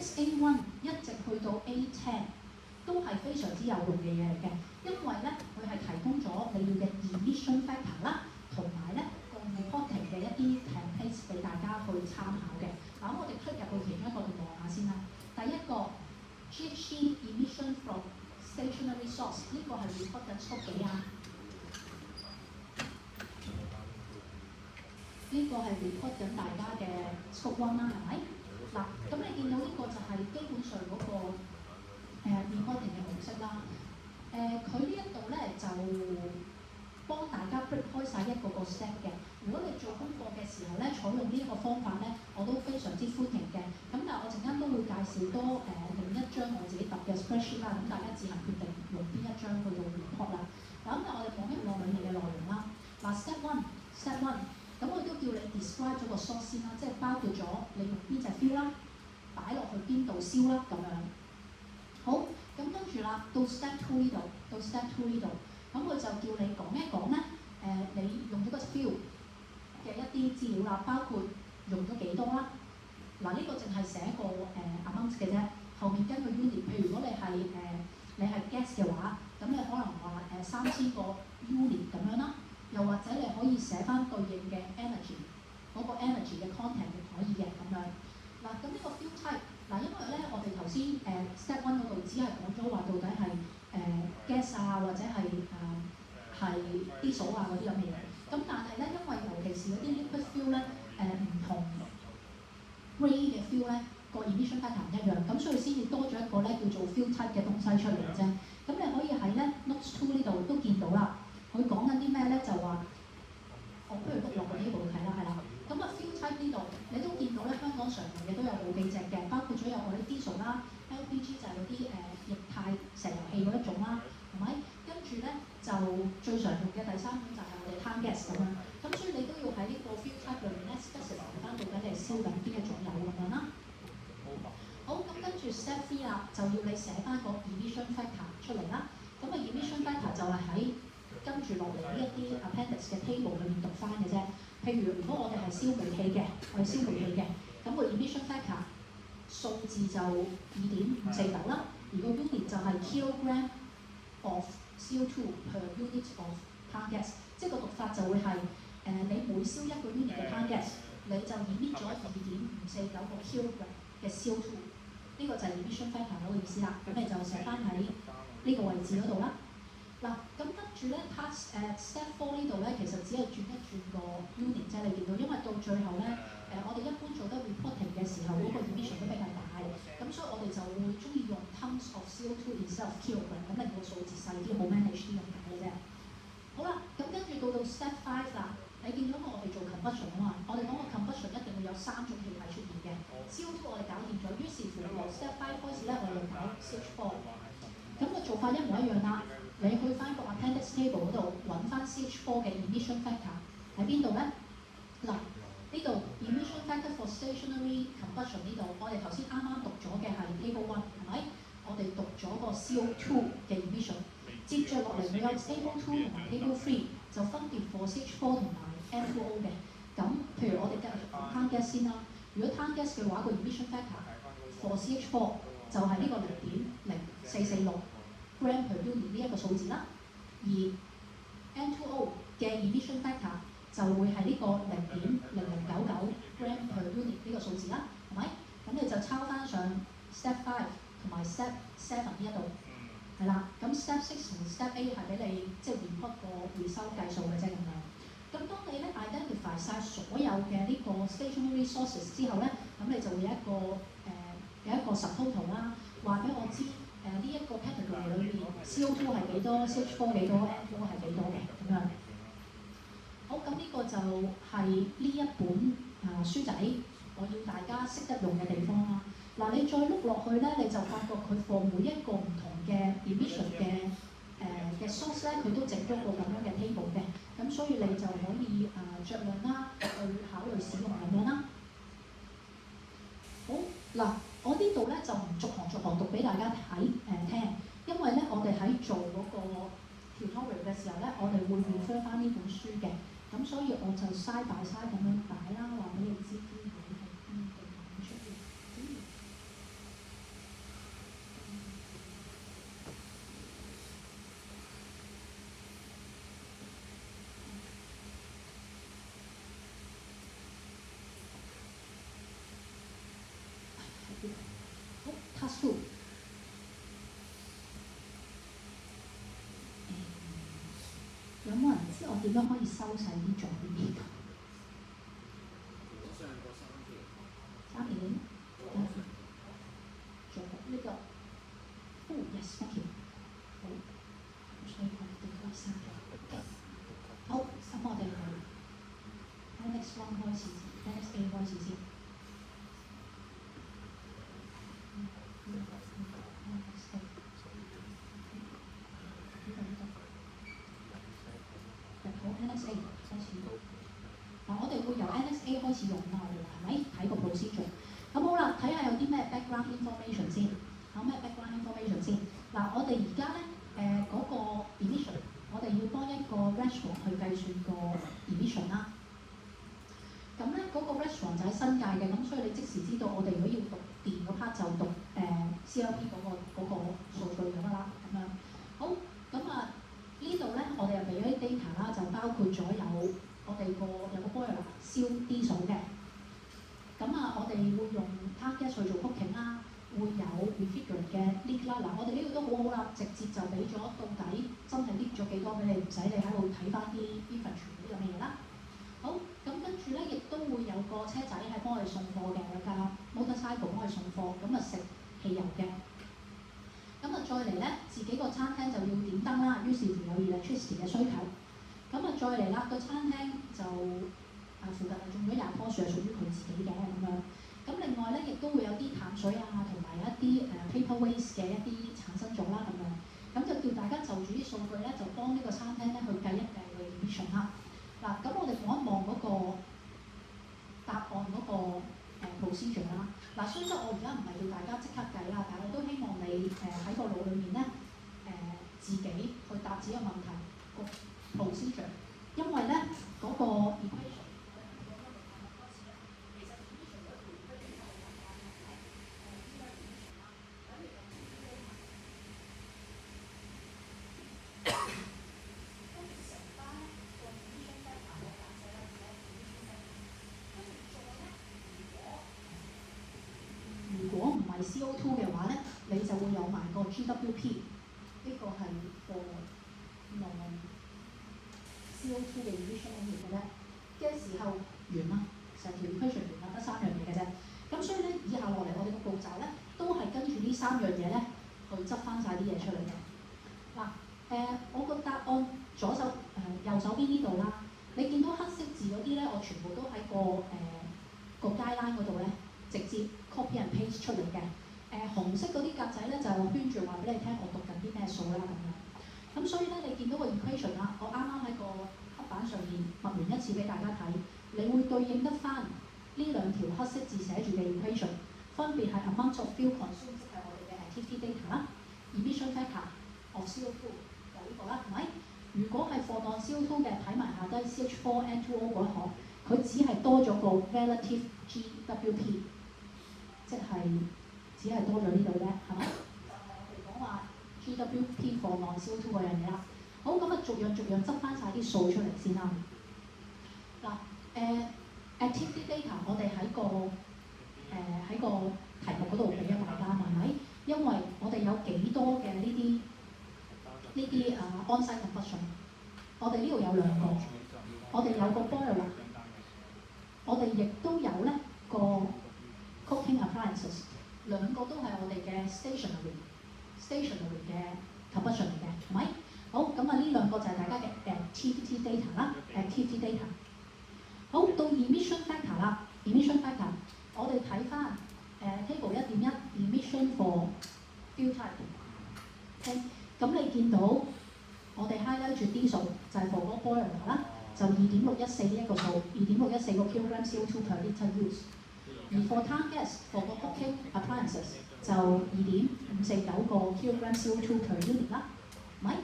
Appendix A1 一直去到 A10 都係非常之有用嘅嘢嚟嘅，因為咧佢係提供咗你要嘅 emission factor 啦，同埋咧個 reporting 嘅一啲 templates 俾大家去參考嘅。嗱，咁我哋 click 入去其中一個度望下先啦。第一個 GHG emission from stationary source 呢個係 report 緊 scope 幾啊？呢個係 report 緊大家嘅 scope one 啦，係咪？嗱，咁你見到呢個就係基本上嗰個reporting 嘅模式啦。佢呢一度咧就幫大家 break 開晒一個個 step 嘅。如果你做功課嘅時候咧，採用呢一個方法咧，我都非常之歡迎嘅。咁但係我陣間都會介紹多另一張我自己揼嘅 spreadsheet 啦，咁大家自行決定用邊一張去做 report 啦。嗱，咁我哋講一望裡面嘅內容啦。嗱 step one，咁我都叫你 describe 咗個 source 先啦，即係包括咗你用邊隻 fuel 啦，擺落去邊度燒啦咁樣。好，咁跟住啦，到 step two 呢度，咁佢就叫你講一講咧，你用咗個 fuel 嘅一啲資料啦，包括用咗幾多啦。嗱，呢個淨係寫個amount 嘅啫，後面根據 unit， 譬如如果你係 gas 嘅話，咁你可能話3000個 unit 咁樣啦。又或者你可以寫翻對應嘅 energy， 嗰個 energy 嘅 content 亦可以嘅咁樣。嗱，咁呢個 fuel type，嗱，因為咧我哋頭先step one 嗰度只係講咗話到底係gas 啊，或者係diesel 啊嗰啲咁嘅嘢。咁但係咧，因為尤其是嗰啲 liquid fuel 咧，唔同 grade 嘅 fuel 咧個 emission pattern 唔一樣，咁所以先至多咗一個咧叫做 fuel type 嘅東西出嚟嘅啫。咁你可以喺咧 notes 2呢度都見到啦。佢講緊啲咩咧？就話，我不如碌落去呢度睇啦，係啦。咁啊 fuel type 呢度，你都見到咧，香港常用嘅都有好幾隻嘅，包括咗有我啲 diesel 啦 ，LPG 就係嗰啲液態石油氣嗰一種啦，係咪？跟住咧就最常用嘅第三種就係我哋 town gas 咁樣。咁所以你都要喺呢個 fuel type 裏面咧 specify 翻到底你係燒緊邊一種油咁樣啦。好，咁跟住 step 3啦，就要你寫翻個 emission factor 出嚟啦。咁啊 emission factor 就係喺跟住落嚟呢一啲 appendix 嘅 table 裏面讀翻嘅啫。譬如如果我哋係燒煤氣嘅，咁個 emission factor 數字就2.54度啦。而個 unit 就係 kilogram of CO2 per unit of town gas， 即係個讀法就會係你每燒一個 unit 嘅 town gas， 你就 emit 咗2.549個 kilogram 嘅 CO2。呢個就係 emission factor 嗰個意思啦。咁你就寫翻喺呢個位置嗰度啦。嗱，咁跟住咧 step 4呢度咧，其實只係轉一轉個 unit 啫，你見到，因為到最後咧，我哋一般做得 reporting 嘅時候，嗰個 emission 都比較大，咁所以我哋就會中意用 tons of CO2 instead of kilogram， 咁令到數字細啲，冇 manage 啲咁解嘅啫。好啦，咁跟住到 step 5啦，你見到我哋做 combustion 啊嘛，我哋講個 combustion 一定會有3種氣體出現嘅 ，CO2 我哋搞掂咗，於是乎由 step 5開始咧，我哋就搞 CH4，咁個做法一模一樣啦。你去翻個 appendix table 嗰度揾翻 CH4 嘅 emission factor 喺邊度咧？嗱，呢度 emission factor for stationary combustion 呢度，我哋頭先啱啱讀咗嘅係 table 1，係咪？我哋讀咗個 CO2 嘅 emission， 接著落嚟會有 table 2同埋 table 3，就分別 for CH4 同埋 N2O 嘅。咁譬如我哋繼續講 town gas 先啦。如果 town gas 嘅話，個 emission factor for CH4 就係呢個0.0446。gram per unit 呢一個數字啦，而 N2O 嘅 emission factor 就會係呢個0.0099 gram per unit 呢個數字啦，係咪？咁你就抄翻上 step 5同埋 step 7呢一度，係啦。咁 step 6同 step 8係俾你即係 report 個回收計數嘅啫咁樣。咁當你咧 identify 晒所有嘅呢個 stationary sources 之後咧，咁你就會有一個 subtotal 啦，話俾我知。呢一個 category 裏面 CO2 係幾多 ，CH4 幾多 ，N2O 係幾多嘅咁樣。好，咁呢個就係呢一本書仔，我要大家識得用嘅地方啦。嗱，你再碌落去咧，你就發覺佢 for 每一個唔同嘅 emission 嘅 source 咧，佢都整咗個咁樣嘅 table 嘅，咁所以你就可以著量啦，去考慮使用咁樣啦。好，嗱。我呢度咧就唔逐行讀俾大家聽，因為咧我哋喺做嗰個 tutorial 嘅時候咧，我哋會 refer 翻呢本書嘅，咁所以我就side by side咁樣擺啦，話俾你知邊度係邊度講出嚟。好 ，task two。有冇人知我點樣可以收細啲左邊？3點，做呢個，yes thank you。好，所以我哋可以刪咗。好，咁我哋係 Annex 1開始先 ，Annex A 開始先。好 ，Annex A 開始。嗱，我哋會由 Annex A 開始用啦，我哋係咪睇個 procedure？咁好啦，睇下有啲咩 background information 先。有咩 background information 先？嗱，我哋而家咧嗰個 emission， 我哋要幫一個 restaurant 去計算個 emission 啦。咁咧嗰個 restaurant 就喺新界嘅，咁所以你即時知道我哋如果要讀電嗰 part 就讀CLP 嗰個數據咁啦，咁樣。好，咁啊呢度咧我哋又俾咗啲 data 啦，就包括咗我哋有個 boiler 燒 D 數嘅。咁啊，我哋會用 target 去做 cooking 啦，會有 refrigerant 嘅 leak 啦。嗱，我哋呢個都好好啦，直接就俾咗到底真係 leak 咗幾多俾你，唔使你喺度睇翻啲 inventory 呢樣嘅嘢啦。好，咁跟住咧，亦都會有個車仔係幫我哋送貨嘅，有架 motorcycle 幫我哋送貨，咁啊食汽油嘅。咁啊再嚟咧，自己個餐廳就要點燈啦，於是乎有 electricity 嘅需求。咁啊再嚟啦，個餐廳就附近係種咗20棵樹，係屬於佢自己嘅咁樣。咁另外咧，亦都會有啲淡水啊，同埋一啲paper waste 嘅一啲產生咗啦咁樣。咁就叫大家就住啲數據咧，就幫呢個餐廳咧去計一計嘅 emission 啦。嗱，咁我哋望一望嗰個答案嗰個procedure 啦。嗱，雖則我而家唔係叫大家即刻計啦，但係我都希望你喺個腦裏面咧自己去答自己個問題個 procedure， 因為咧嗰個 equation。CO2 嘅話咧，你就會有埋個 GWP， 呢個係個CO2 嘅 emission 嘅咧嘅時候完啦，成條 equation 完啦，得3樣嘢嘅啫。咁所以咧，以下落嚟我哋個步驟咧，都係跟住呢3樣嘢咧去執翻晒啲嘢出嚟嘅。嗱，我個答案左手右手邊呢度啦，你見到黑色字嗰啲咧，我全部都喺個 guideline 嗰度咧。直接 copy and paste 出嚟嘅，紅色嗰啲格仔咧就圈住話俾你聽，我讀緊啲咩數啦咁樣。咁所以咧，你見到個 equation 啦，我啱啱喺個黑板上面默完一次俾大家睇，你會對應得翻呢2條黑色字寫住嘅 equation， 分別係 amount of fuel consumed， 即係我哋嘅 activity data 啦 ，emission factor of CO2 就呢個啦，係咪？如果係 for non-CO2 嘅，睇埋下低 CH4N2O 嗰行，佢只係多咗個 relative GWP。即係只係多咗呢度啫，係咪？就係我哋講話 GWP for non-CO2 嗰樣嘢啦。好，咁啊，逐樣執翻晒啲數出嚟先啦。嗱，activity data 我哋喺個題目嗰度俾咗大家，係咪？因為我哋有幾多嘅呢啲on-site combustion， 我哋呢度有2個，我哋有個 boiler， 我哋亦都有咧個cooking appliances， 2個都係我哋嘅 stationary 嘅 combustion 嚟嘅，係咪？好，咁啊呢2個就係大家嘅activity data 啦 ，activity data。好，到 emission factor 啦 ，emission factor， 我哋睇翻table 1.1 emission for fuel type。OK， 咁你見到我哋 highlight 住 D 數就係 for 嗰個 boiler 啦，就2.614呢一個數，2.614個 kilogram CO2 per litre use。而 for town gas for 個 cooking appliances 就2.549個 kilogram CO2 per unit 啦，咪？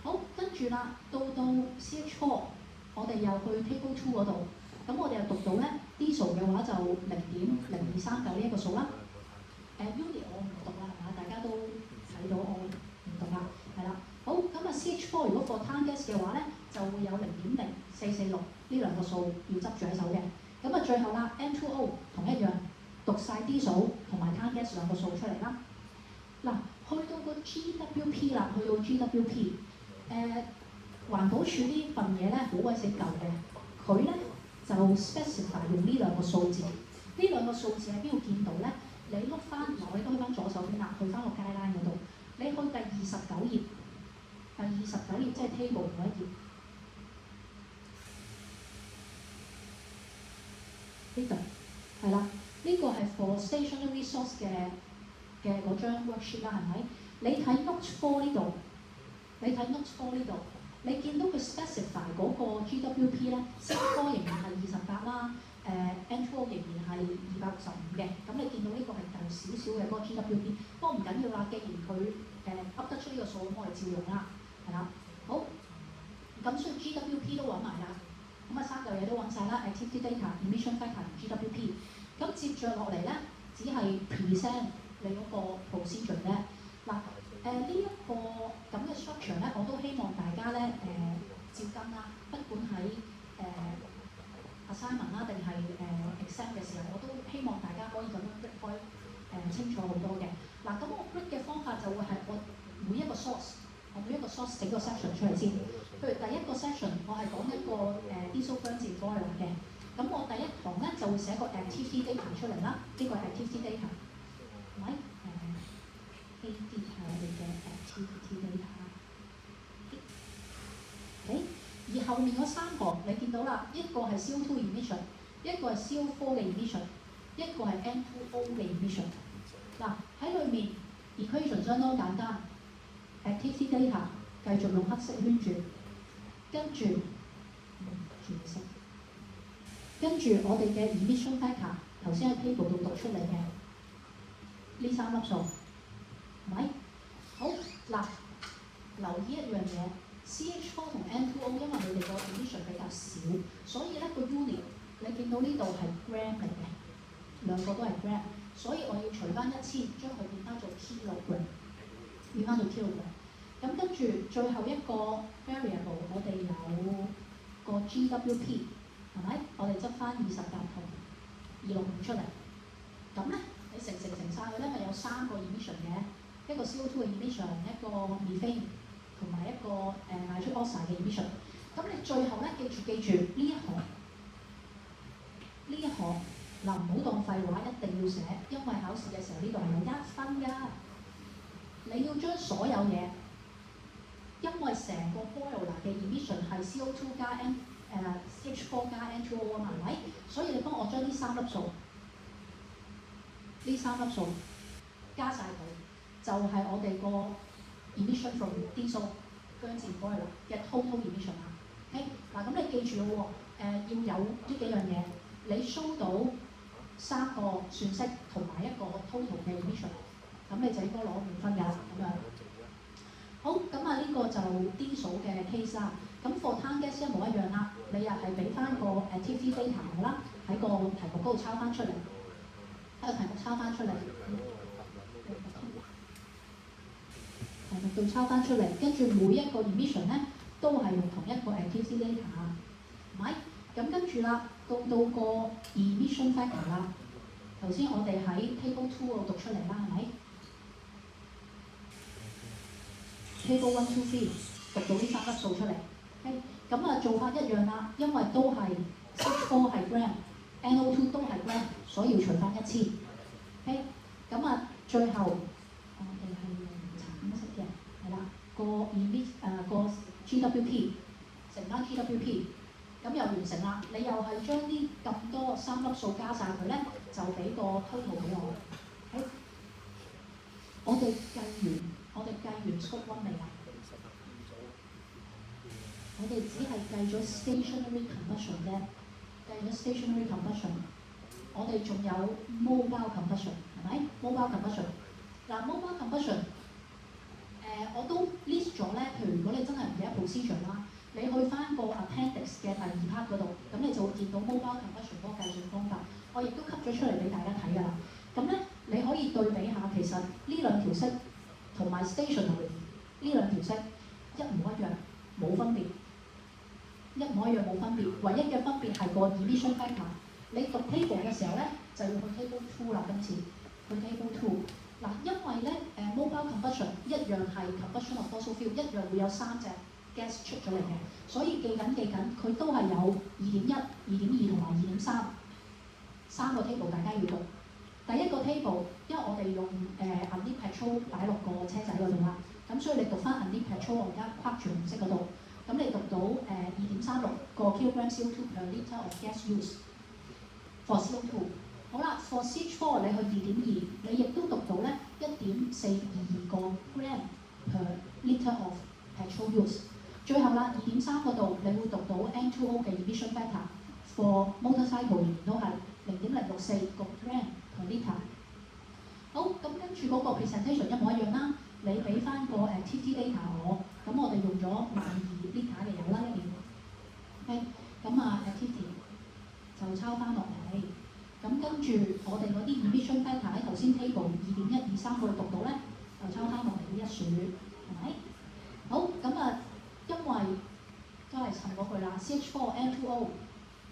好，跟住啦，到 CH4， 我哋又去 table 2嗰度，咁我哋又讀到咧 D 數嘅話就0.0239呢一個數啦。unit 我唔讀啦，係嘛？大家都睇到我唔讀啦，係啦。好，咁啊 CH4 如果 for town gas 嘅話咧，就會有0.0446呢2個數要執住喺手嘅。咁啊，最後啦 ，N2O 同一樣讀晒 D 數同埋埋碳 gas 兩個數出嚟啦。嗱，去到個 GWP 啦，去到 GWP，環保署呢份嘢咧好鬼死舊嘅，佢咧就 specify 用呢兩個數字。呢兩個數字喺邊度見到咧？你碌翻，我哋都去翻左手邊啦，去翻個 guideline 嗰度，你去第29頁，第29頁即係 table 嗰一頁，呢度係啦，呢個係 for stationary resource 嘅嗰張 worksheet 啦，係咪？你睇 note 4呢度，你睇 note 4呢度，你見到佢 specify 嗰個 GWP 咧 ，C4 仍然係28啦。N2O 仍然係265嘅，咁你見到呢個係舊少少嘅嗰個 GWP， 不過唔緊要啦，既然佢噏得出呢個數，咁我哋照用啦，係啦。好，咁所以 GWP 都揾埋啦，咁啊三嚿嘢都揾晒啦 ，activity data、emission factor 同 GWP。咁接著落嚟咧，只係 present 你嗰個 procedure 咧。嗱，呢一個咁嘅 structure 咧，我都希望大家咧照跟啦，不管喺assignment 啦，定係exam 嘅時候，我都希望大家可以咁樣 break 開清楚好多嘅。嗱，咁我 break 嘅方法就會係我每一個 source， 我每一個 source 整個 section 出嚟先。譬如第一個 section， 我係講一個diesel burn boiler 嘅，咁我第一行咧就會寫個 activity data 出嚟啦。呢個係 activity data， 係咪？AD 係我哋嘅 activity data。OK。而後面嗰三行你見到啦，一個係 CO2 emission， 一個係 CO4 嘅 emission， 一個係 N2O 嘅 emission。嗱，喺裏面 equation 相當簡單 ，activity data 繼續用黑色圈住，跟住轉色，跟住我哋嘅 emission factor 頭先喺 table 度讀出嚟嘅呢三粒數，係咪？好，嗱，留意一樣嘢。CH4 同 N2O 因為佢哋個 emission 比較少，所以咧個 unit 你見到呢度係 gram 嚟嘅，兩個都係 gram， 所以我要除翻1000，將佢變翻做 kilogram， 變翻做 kilogram。咁跟住最後一個 variable， 我哋有個 GWP， 係咪？我哋執翻28同265出嚟，咁咧你乘晒佢咧，咪有3個 emission 嘅，一個 CO2 嘅 emission， 一個 methane。同埋一個nitric oxide 嘅 emission， 咁你最後咧記住呢一行嗱，唔好當廢話，一定要寫，因為考試嘅時候呢度係有1分㗎。你要將所有嘢，因為成個 boiler 嘅 emission 係 CO2 加 CH4 加 N2O 啊嘛，係咪？所以你幫我將呢三粒數加晒佢，就係我哋個emission from diesel burn boiler 嘅 total emission 啦。OK， 嗱咁你記住咯喎，要有呢幾樣嘢，你 show 到3個算式同埋一個 total 嘅 emission， 咁你就應該攞5分㗎啦。咁樣好，咁啊呢個就 diesel 嘅 case 啦。咁 for than gas 一模一樣啦，你又係俾翻個 activity data 我啦，喺個題目嗰度抄翻出嚟，喺個題目抄翻出嚟。度抄翻出嚟，跟住每一個 emission 咧都係用同一個 activity data， 係咪？咁跟住啦，到個 emission factor 啦。頭先我哋喺 table 2嗰度讀出嚟啦，係咪 ？table 1, 2, 3讀到呢三粒數出嚟。OK， 咁啊做法一樣啦，因為都係 CH4 係 gram，NO2 都係 gram， 所以要除翻1000。OK， 咁啊最後。係啦，個 GWP 乘翻 GWP， 咁又完成啦。你又係將啲咁多三粒數加晒佢咧，就俾個 total 俾我。我哋計完 scope 1未啊？我哋只係計咗 stationary combustion 啫，計咗 stationary combustion。我哋仲有 mobile combustion， 係咪 ？mobile combustion 嗱 ，mobile combustion。我都 list 咗咧，譬如如果你真係唔記得 procedure 啦，你去翻個 appendix 嘅第2 part 嗰度，咁你就會見到 mobile combustion 嗰個計算方法。我亦都吸咗出嚟俾大家睇㗎啦。咁咧，你可以對比下，其實呢兩條式同埋 stationary 呢兩條式一模一樣，冇分別，一模一樣冇分別。唯一嘅分別係個 emission factor。你讀 table 嘅時候咧，就要去 table 2啦，今次。去 Table 2。嗱，因為咧mobile combustion 一樣係 combustion of fossil fuel，一樣會有3隻 gas 出咗嚟嘅，所以記緊，佢都係有2.1、2.2同埋2.3，3個 table 大家要讀。第一個 table，因為我哋用unleaded petrol 擺落個車仔嗰度啦，咁所以你讀翻 unleaded petrol，我而家框住紅色嗰度，咁你讀到2.36個 kilogram CO2 per litre of gas use for CO2。好啦 ，for CH4 你去2.2，你亦都讀到咧1.422個 gram per litre of petrol use。最後啦，2.3嗰度你會讀到 N2O 嘅 emission factor for motorcycle 仍然都係0.064個 gram per litre。好，咁跟住嗰個 presentation 一模一樣啦，你俾翻個TT data 我，咁我哋用咗12 litre 嘅油啦一年。OK， 咁TT 就抄翻落嚟。咁跟住我哋嗰啲 emission factor 喺頭先 table 2.1、2.3嗰度讀到咧，就抄翻落嚟呢一樹，係咪？好，咁因為都係尋嗰句啦 ，CH4 N2O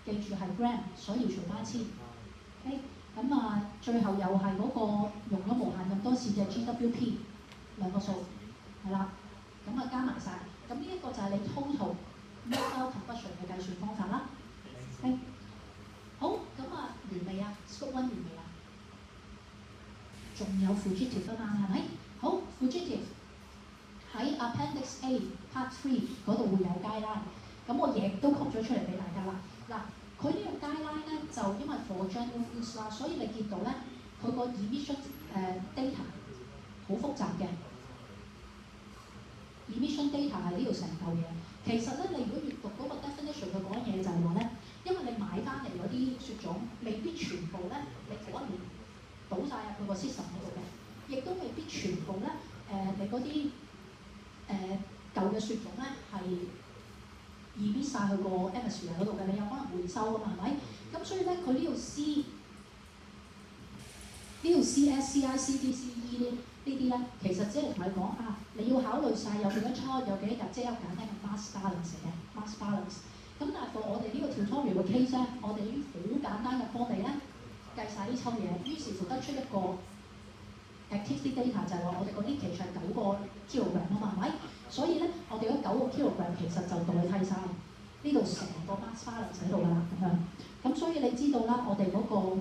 記住係 gram，所以要除翻1,000。OK， 咁最後又係嗰個用咗無限咁多次嘅 GWP 兩個數，係啦，咁加埋晒，咁呢一個就係你 total mobile combustion 嘅計算方法啦。OK。好，咁完未啊 ？Scope 1完未啊？仲有 fugitive 啊嘛，係咪？好 ，fugitive 喺 Appendix A Part 3嗰度會有 guideline，咁我亦都 copy 咗出嚟俾大家啦。嗱，佢呢個 guideline 咧就因為 for general use 啦，所以你見到咧佢個 emission data 好複雜嘅 emission data 係呢度成嚿嘢。其實咧，你如果閱讀嗰個 definition 佢講嘢就係話咧。因為你買翻嚟嗰啲雪種，未必全部咧，你嗰一年倒晒入佢個 system 嗰度嘅，亦都未必全部咧，你嗰啲舊嘅雪種咧係emit晒去個 atmosphere 嗰度嘅，你有可能回收㗎嘛，係咪？咁所以咧，佢呢度 CSCI、CDCE 呢啲咧，其實只係同你講你要考慮晒有幾多倉，有幾多日，即係有簡單嘅 mass balance 嘅 mass balance。咁但係我哋呢個 tutorial 嘅 case 咧，我哋已經好簡單嘅幫你咧計晒呢抽嘢，於是乎得出一個 activity data 就係話我哋個 leakage 係9個 kilogram 啊嘛，係咪？所以咧，我哋嗰9個 kilogram 其實就代替晒呢度成個 mass balance 喺度㗎啦，咁樣。咁所以你知道啦，我哋嗰個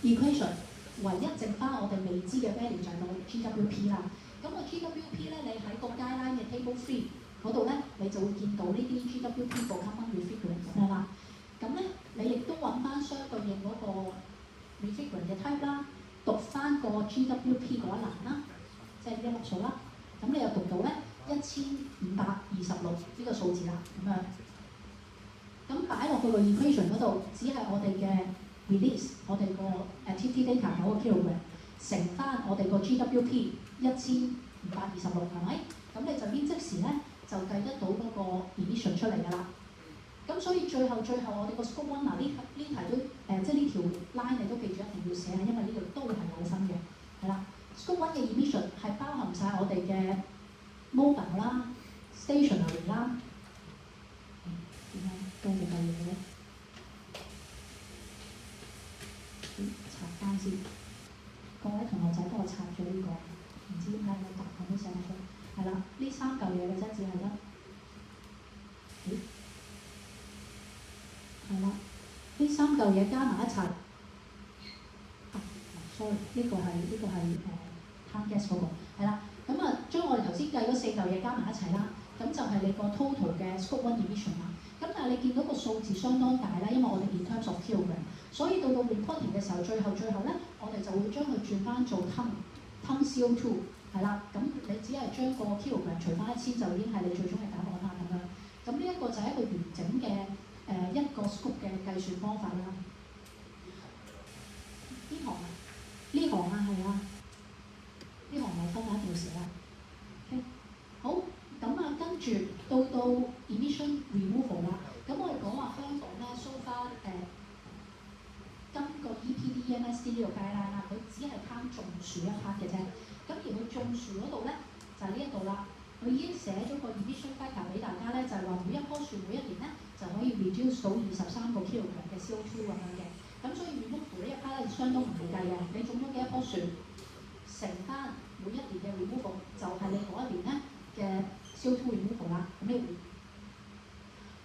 equation 唯一剩翻我哋未知嘅 value 就係個 GWP 啦。咁個 GWP 咧，你喺個 guideline 嘅 table 3嗰度咧，你就會見到呢啲 GWP 個 common refrigerant 咁樣啦。咁咧，你亦都揾翻相對應嗰個 refrigerant 嘅 type 啦，讀翻個 GWP 嗰一欄啦，即係呢一粒數啦。咁你又讀到咧1526呢個數字啦，咁樣。咁擺落去個 equation 嗰度，只係我哋嘅 release， 我哋個TT data 9個 kilogram 乘翻我哋個 GWP 1526，係咪？咁你就邊即時咧？就計得到嗰個 emission 出嚟㗎啦。咁所以最後我哋個 scope 1呢題都即係呢條 line 你都記住一定要寫，因為呢度都係有分嘅，係啦。scope 1嘅 emission 係包含晒我哋嘅 mobile 啦、stationary 啦。點解都冇計嘢嘅？拆翻先，各位同學仔幫我拆咗呢個，唔知點解有答案都寫唔出。係啦，呢3嚿嘢嘅啫，只係得。係啦，呢3嚿嘢加埋一齊。sorry， 呢個係碳 gas 嗰個。係啦，咁將我哋頭先計嗰4嚿嘢加埋一齊啦，咁就係你個 total 嘅 scope 1 emission 啦。咁但係你見到個數字相當大啦，因為我哋 in terms of kilogram，所以到 reporting 嘅時候，最後咧，我哋就會將佢轉翻做 ton CO2。係啦，咁你只係將個 kilogram 除翻1000就已經係你最終嘅答案啦，咁樣。咁呢一個就係一個完整嘅一個 scope 嘅計算方法啦。呢行係啊，呢行咪分下一條線啦。OK， 好，咁跟住到 emission removal 啦。咁我哋講話香港咧 so far 根據 EPD、EMSD 呢個 guideline 啦，佢只係攤種樹一 part 嘅啫。咁而佢種樹嗰度咧，就係呢一度啦。佢已經寫咗個 emission factor 俾大家咧，就係話每一棵樹每一年咧就可以 reduce 到23個 kilogram 嘅 CO2 咁樣嘅。咁所以 remove 呢一 part 咧相當唔易計嘅。你種咗幾多棵樹，乘翻每一年嘅 removal 就係你嗰一年咧嘅 CO2 removal 啦。咁呢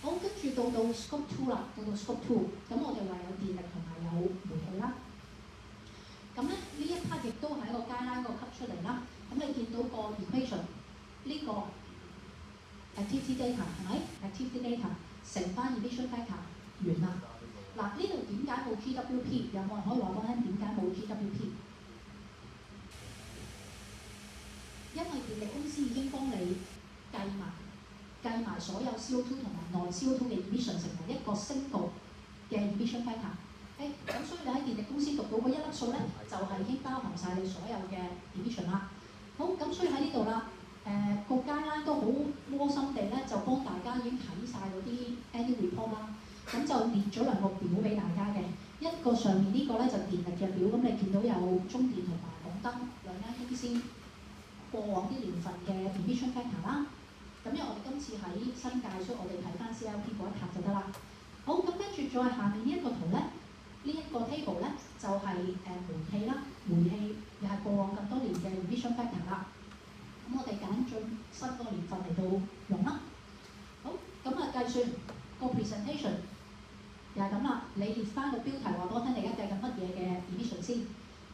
好，跟住到 scope 2啦，到 scope 2，咁我哋話有電力同埋有煤氣啦。咁咧呢一 part 亦都係一個guideline個級出嚟啦。咁你見到個 equation 呢個 activity data 係咪 ？activity data 乘翻 emission factor 完啦。嗱，呢度點解冇 GWP？ 有冇人可以話俾我聽點解冇 GWP？ 因為電力公司已經幫你計埋所有 CO2 同埋 non-CO2 嘅 emission 成為一個 single 嘅 emission factor。咁所以你喺電力公司讀到嗰一粒數咧，就係已經包含晒你所有嘅 emission 啦。好，咁所以喺呢度啦，個 guideline 都好窩心地咧，就幫大家已經睇晒嗰啲 annual report 啦。咁就列咗兩個表俾大家嘅，一個上面呢個咧就電力嘅表，咁你見到有中電同埋港燈兩間公司過往啲年份嘅 emission factor 啦。咁因為我哋今次喺新界，所以我哋睇翻 CLP 嗰一格就得啦。好，咁跟住再下面呢一個圖咧，呢一個 table 咧就係煤氣啦，煤氣又係過往咁多年嘅 emission factor 啦。咁我哋揀最新個年份嚟到用啦。好，咁啊計算個 presentation 又係咁啦，你列翻個標題話俾我聽，你而家計緊乜嘢嘅 emission 先，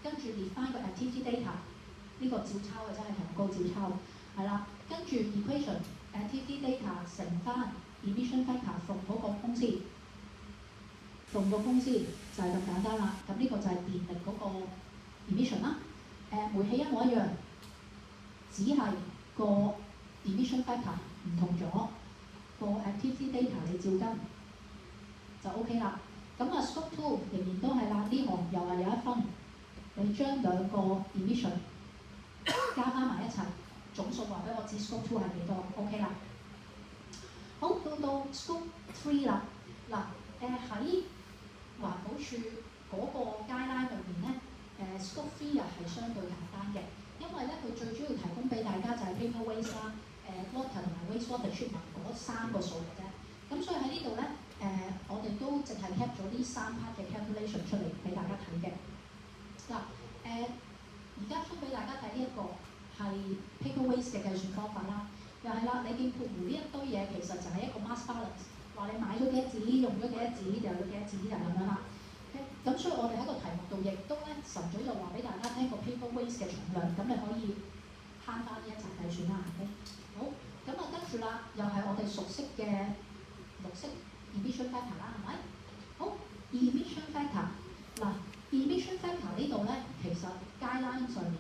跟住列翻個 activity data， 呢個照抄嘅真係同個照抄，係啦，跟住 equation activity data 乘翻 emission factor from 嗰個公司。用個公司就係咁簡單啦，咁呢個就係電力嗰個 emission 啦。煤氣一模一樣，只係個 emission factor 唔同咗，個 activity data 你照跟就 OK 啦。咁啊 scope 2仍然都係啦，呢行又係有一分，你將兩個 emission 加翻埋一齊，總數話俾我知 scope 2係幾多 ，OK 啦。好，到 scope 3啦，嗱喺環保署嗰個 guideline 裏面咧，scope 3又係相對簡單嘅，因為咧佢最主要提供俾大家就係 paper waste 啦、water 同埋 wastewater treatment 嗰三個數嘅啫。咁所以喺呢度咧，我哋都淨係 cap 咗呢三 part 嘅 calculation 出嚟俾大家睇嘅。嗱，而家出俾大家睇呢一個係 paper waste 嘅計算方法啦，又係啦，你見括弧呢一堆嘢其實就係一個 mass balance。話你買咗幾多紙，用咗幾多紙，就有幾多紙就咁樣啦。咁所以我哋喺個題目度亦都咧，晨早就話俾大家聽個 paper waste 嘅重量，咁你可以慳翻呢一集計算啦。好，咁啊跟住啦，又係我哋熟悉嘅綠色 emission factor 啦，係咪？好 emission factor 嗱 emission factor 呢度咧，其實 guideline 上面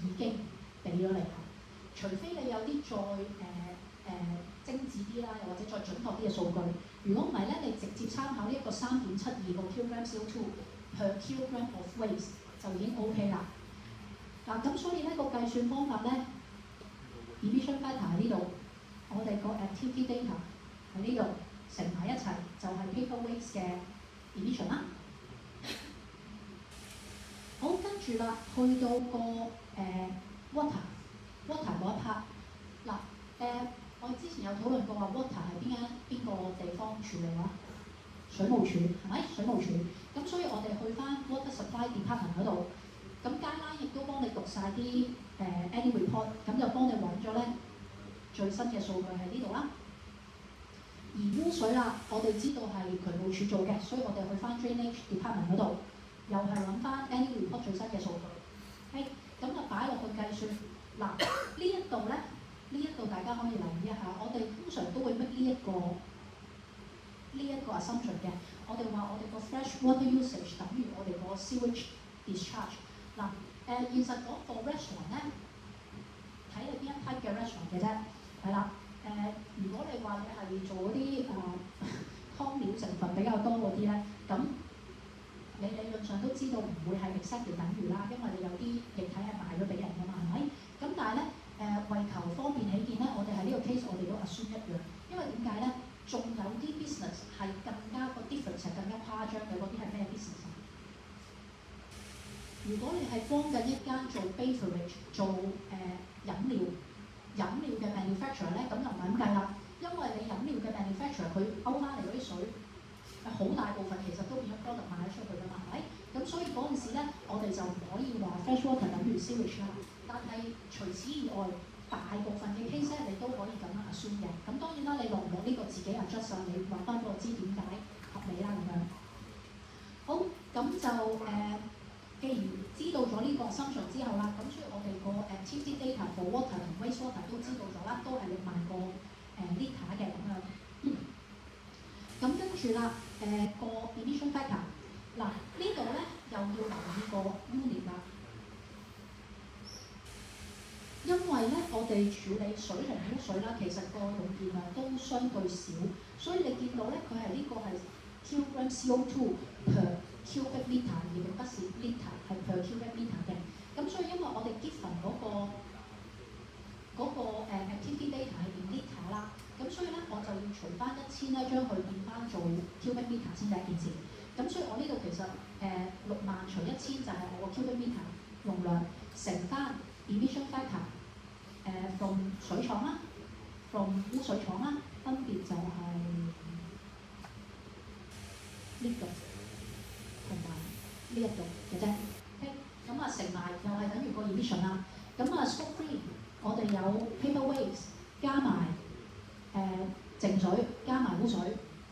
已經俾咗你啦，除非你有啲再精緻啲啦，又或者再準確啲嘅數據。如果唔係咧，你直接參考呢一個3.72個 kilogram CO2 per kilogram of waste 就已經 OK 啦。嗱，咁所以咧個計算方法咧 ，emission factor 喺呢度，我哋個 activity data 喺呢度乘埋一齊就係 paper waste 嘅 emission 啦。好，跟住啦，去到個water 嗰一 part 嗱我哋之前有討論過話 water 係邊個地方處理話？水務署係咪？水務署咁，所以我哋去翻 water supply department 嗰度，咁guideline亦都幫你讀晒啲annual report， 咁就幫你揾咗咧最新嘅數據喺呢度啦。而污水啦，我哋知道係渠務署做嘅，所以我哋去翻 drainage department 嗰度，又係揾翻 annual report 最新嘅數據。咁就擺落去計算。嗱，呢一度咧。呢一度大家可以留意一下，我哋通常都會 make 呢一個 assumption 嘅。我哋話我哋個 fresh water usage 等於我哋個 sewage discharge。嗱，現實講個 restaurant 咧，睇你邊一 type 嘅 restaurant 嘅啫，係啦。如果你話你係做嗰啲湯料成分比較多嗰啲咧，咁你理論上都知道唔會係 exactly 等於啦，因為你有啲液體係賣咗俾人㗎嘛，係咪？咁但係咧。為求方便起見咧，我哋喺呢個 case 我哋都 assume 一樣，因為點解咧？仲有啲 business 係更加個 difference 係更加誇張嘅，嗰啲係咩 business 啊？如果你係幫緊一間做 beverage 做飲料嘅 manufacturer 咧，咁就唔係咁計啦，因為你飲料嘅 manufacturer 佢勾翻嚟嗰啲水好大部分其實都變咗 product 賣咗出去㗎嘛，係咪？咁所以嗰陣時咧，我哋就唔可以話 fresh water 等於 sewage 啦。但係除此以外，大部分嘅 case 你都可以咁樣 assume 嘅。咁當然啦，你落唔落呢個自己 adjust 啊，你話翻俾我知點解合理啦咁樣。好，咁就既然知道咗呢個 assumption 之後啦，咁所以我哋個TD data for water 同 wastewater 都知道咗啦，都係6萬個liter 嘅咁樣。咁跟住啦，個 emission factor 嗱呢度咧又要留意個 unit 啦，因為咧我哋處理水同污水啦，其實個用電量都相對少，所以你見到咧佢係呢個係 kilogram CO2 per cubic meter，而不是 liter， 係 per cubic meter 嘅。咁所以因為我哋 given 嗰個activity data 係變 liter 啦，咁所以咧我就要除翻1000咧，將佢變翻做 cubic meter 先第一件事。咁所以我呢度其實6萬除1000就係我個 cubic meter 容量，乘翻 emission factor from 水廠啦 ，from 污水廠啦，分別就係呢度同埋呢一度嘅啫。OK， 咁啊乘埋又係等於個 emission 啦。咁啊 scope 3我哋有 paper waste 加埋淨水加埋污水，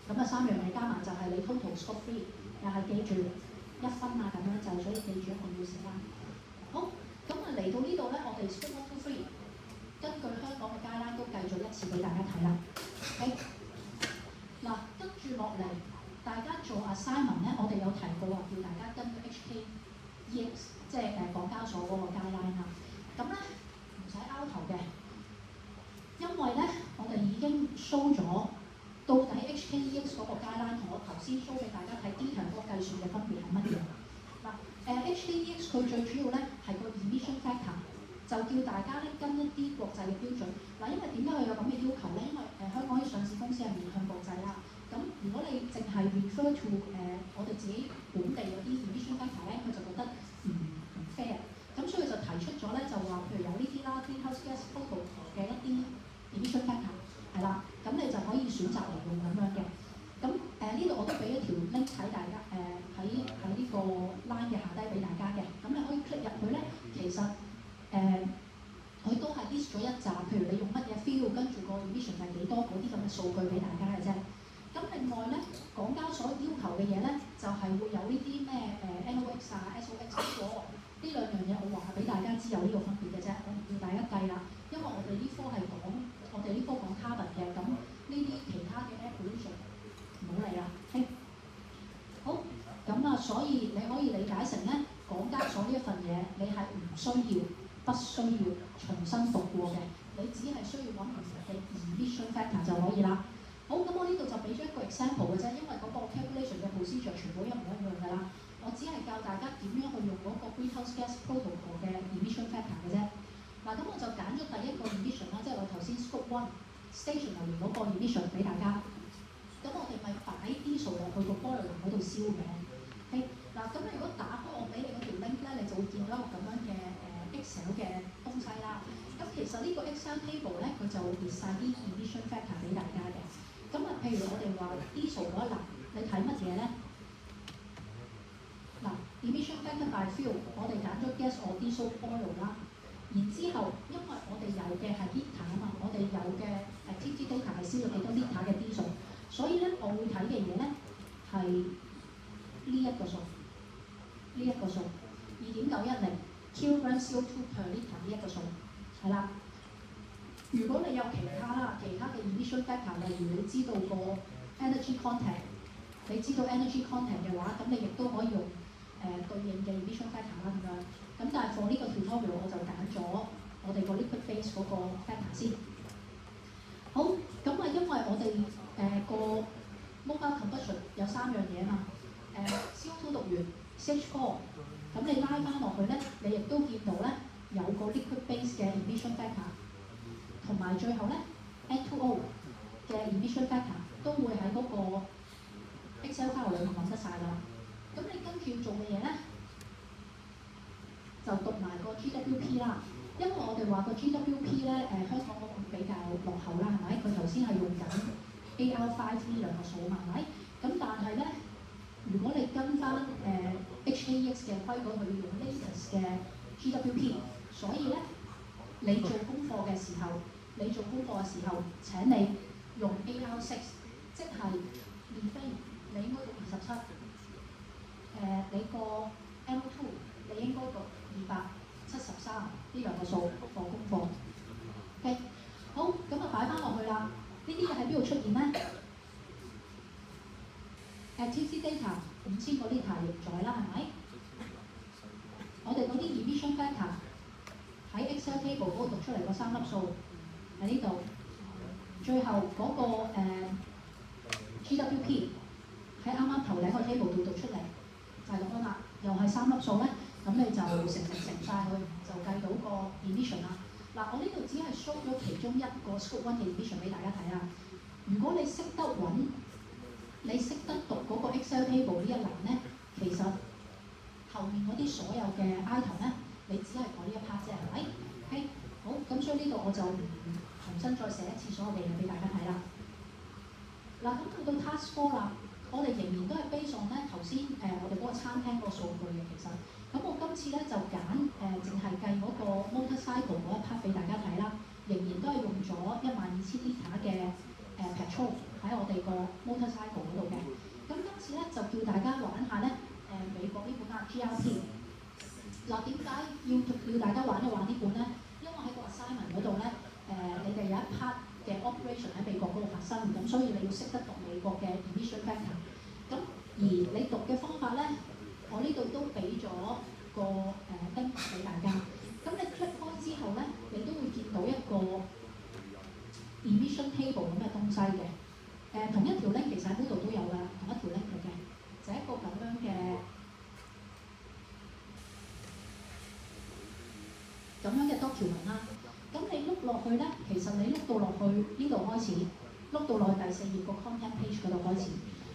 咁啊3樣嘢加埋就係你 total scope 3，又係記住1分啊咁樣就，所以記住一定要寫啦。好，咁啊嚟到呢度咧，我哋 scope 1 2 3根據香港嘅街單都計咗一次俾大家睇啦。OK， 嗱跟住落嚟，大家做 assignment 咧，我哋有提過話叫大家根據 HKEX 即係港交所嗰個街單啦。咁咧唔使拗頭嘅，因為咧我哋已經 show 咗到底 HKEX 嗰個街單同我頭先 show 俾大家睇 detail 嗰個計算嘅分別係乜嘢？嗱HKEX 佢最主要咧係個 emission factor， 就叫大家咧跟一啲國際嘅標準。嗱，因為點解佢有咁嘅要求咧？因為香港啲上市公司係面向國際啦。咁如果你淨係 refer to 我哋自己本地嗰啲 emission factor 咧，佢就覺得唔 fair。咁所以就提出咗咧，就話譬如有呢啲啦 greenhouse gas protocol 嘅一啲 emission factor 係啦，咁你就可以選擇嚟用咁樣嘅。咁呢度我都俾一條 link 喺大家喺呢個 line 嘅下低俾大家嘅。咁你可以 click 入去咧，其實佢都係 list 咗一紮，譬如你用乜嘢 fuel， 跟住個 emission 係幾多嗰啲咁嘅數據俾大家嘅啫。咁另外咧，港交所要求嘅嘢咧，就係會有呢啲咩NOx 啊、SOx 呢兩樣嘢，我話俾大家知有呢個分別嘅啫，我唔叫大家計啦，因為我哋呢科係講 carbon 嘅，咁呢啲其他嘅 air pollution 唔好理啦。OK， 好，咁啊，所以你可以理解成咧，港交所呢一份嘢，你係不需要重新讀過嘅，你只係需要揾唔同嘅 emission factor 就可以啦。好，咁我呢度就俾咗一個 example 嘅啫，因為嗰個 calculation 嘅 procedure 全部一模一樣㗎啦。我只係教大家點樣去用嗰個 greenhouse gas protocol 嘅 emission factor 嘅啫。嗱，咁我就揀咗第一個 emission 啦，即係我頭先 scope 1 stationary 嗰個 emission 俾大家。咁我哋咪擺啲數落去個 boiler 嗰度燒嘅。嗱，咁你如果打開我俾你嗰條 link 咧，你就會見到一個咁樣嘅Excel 嘅東西啦。咁其實呢個 Excel table 咧，佢就會列曬啲 emission factor 俾大家嘅。咁啊，譬如我哋話 diesel 嗰一欄，你睇乜嘢咧？嗱 ，emission factor by fuel， 我哋揀咗 gas or diesel oil 啦。然之後，因為我哋有嘅係 liter 啊嘛，我哋有嘅TD data 係燒咗幾多 liter 嘅 diesel， 所以咧我會睇嘅嘢咧係呢一個數2.910 kilogram CO2 per liter 呢一個數，係啦。如果你有其他嘅 emission factor， 例如你知道個 energy content， 你知道 energy content 嘅話，咁你亦都可以用對應嘅 emission factor 啦咁樣。咁但係 for 呢個 tutorial 我就揀咗我哋個 liquid phase 嗰個 factor 先。好，咁啊因為我哋個 mobile combustion 有3樣嘢啊嘛，CO2 讀完 CH4， 咁你拉翻落去咧，你亦都見到咧有個 liquid phase 嘅 emission factor。同埋最後咧 N2O 嘅 emission factor 都會喺嗰個 Excel file 裏面揾得晒啦。咁你跟住要做嘅嘢咧，就讀埋個 GWP 啦。因為我哋話個 GWP 咧香港嗰個比較落後啦，係咪？佢頭先係用緊 AR5 呢兩個數嘛，係咪？咁但係係咧，如果你跟翻HKEX 嘅規矩，佢要用 latest 嘅 GWP， 所以咧你做功課嘅時候，請你用 AR6， 即係列飛，你應該讀27，你個 L2 你應該讀273呢兩個數課功課。OK， 好，咁啊擺翻落去啦。呢啲嘢喺邊度出現咧？ Activity data 5000個 liter 仍在啦，係咪？我哋嗰啲 emission factor 喺 Excel table 嗰度讀出嚟個3粒數喺呢度，最後嗰、個、GWP 喺啱啱頭兩個 table 度讀出嚟，就係咁樣啦。又係3粒數咧，咁你就乘晒佢，就計到個 emission 啦。嗱，我呢度只係 show 咗其中一個 scope 1嘅 emission 俾大家睇啦。如果你識得揾，你識得讀嗰個 Excel table 呢一欄咧，其實後面嗰啲所有嘅 item 咧，你只係改呢一 part 啫，係咪 ？OK， 好，咁所以呢度我就唔重新再寫一次所有嘅嘢俾大家睇啦。嗱，咁去到 task 4啦，我哋仍然都係 base on 咧頭先我哋嗰個餐廳個數據嘅，其實，咁我今次咧就揀淨係計嗰個 motorcycle 嗰一 part 俾大家睇啦，仍然都係用咗12000 litre 嘅petrol 喺我哋個 motorcycle 嗰度嘅。咁今次咧就叫大家玩下咧美國呢本GRP。嗱，點解要大家玩一玩呢本咧？因為喺個 assignment 嗰度咧你哋有一 part 嘅 operation 喺美國嗰度發生，咁所以你要識得讀美國嘅 emission factor。咁而你讀嘅方法咧，我呢度都俾咗個link 俾大家。咁你 click 開之後咧，你都會見到一個 emission table 咁嘅東西嘅。同一條 link 其實喺嗰度都有㗎，同一條 link 嚟嘅，就係一個咁樣嘅document 啦。咁你碌落去咧，其實你碌到落去呢度開始，碌到落去第4頁個 content page 嗰度開始。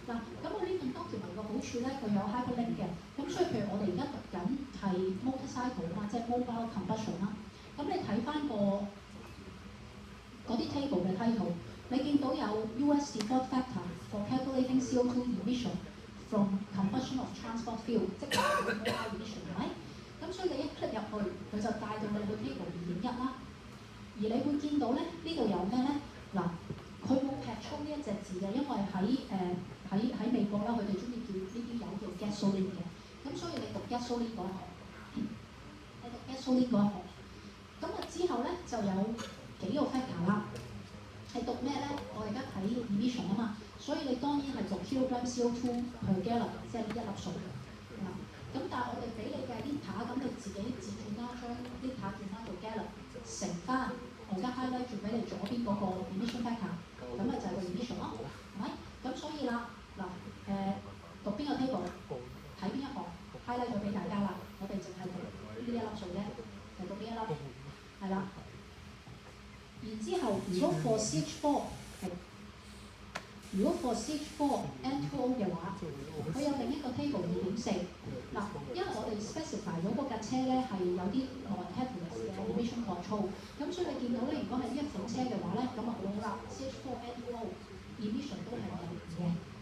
嗱，咁我呢份 document 個好處咧，佢有 hyperlink 嘅。咁所以譬如我哋而家讀緊係 motorcycle 啊嘛，即係 mobile combustion 啦。咁你睇翻嗰啲 table 嘅 title， 你見到有 US default factor for calculating CO2 emission from combustion of transport fuel， 即係 mobile emission 係咪？咁所以你一 click 入去，佢就帶到你去 table 2.1啦。而你會見到咧，呢度有咩咧？嗱，佢冇 petrol 呢一隻字嘅，因為喺美國啦，佢哋中意叫呢啲油叫 gasoline 嘅。咁所以你讀 gasoline 嗰一行，你讀 gasoline 嗰一行。咁啊之後咧就有幾個 factor 啦，係讀咩咧？我而家睇 emission 啊嘛，所以你當然係讀 kilogram CO2 per gallon， 即係呢一粒數。咁但係我哋俾你嘅 liter， 咁你自己自轉啦，將 liter 轉翻做 gallon， 乘翻我而家 highlight 住俾你左邊嗰個 emission factor， 咁咪就係個 emission 咯，係咪？咁所以啦，嗱讀邊個 table， 睇邊一行 highlight 咗俾大家啦，我哋淨係讀呢一粒數啫，就讀呢一粒，係啦。然之後，如果 for CH4 N2O 嘅話，佢有另一個 table 2.4。嗱，因為我哋 specify 咗嗰架車咧係有啲 non-headless 嘅 emission control， 咁所以你見到咧，如果係呢一款車嘅話咧，咁啊好好啦 ，CH4 N2O emission 都係零嘅，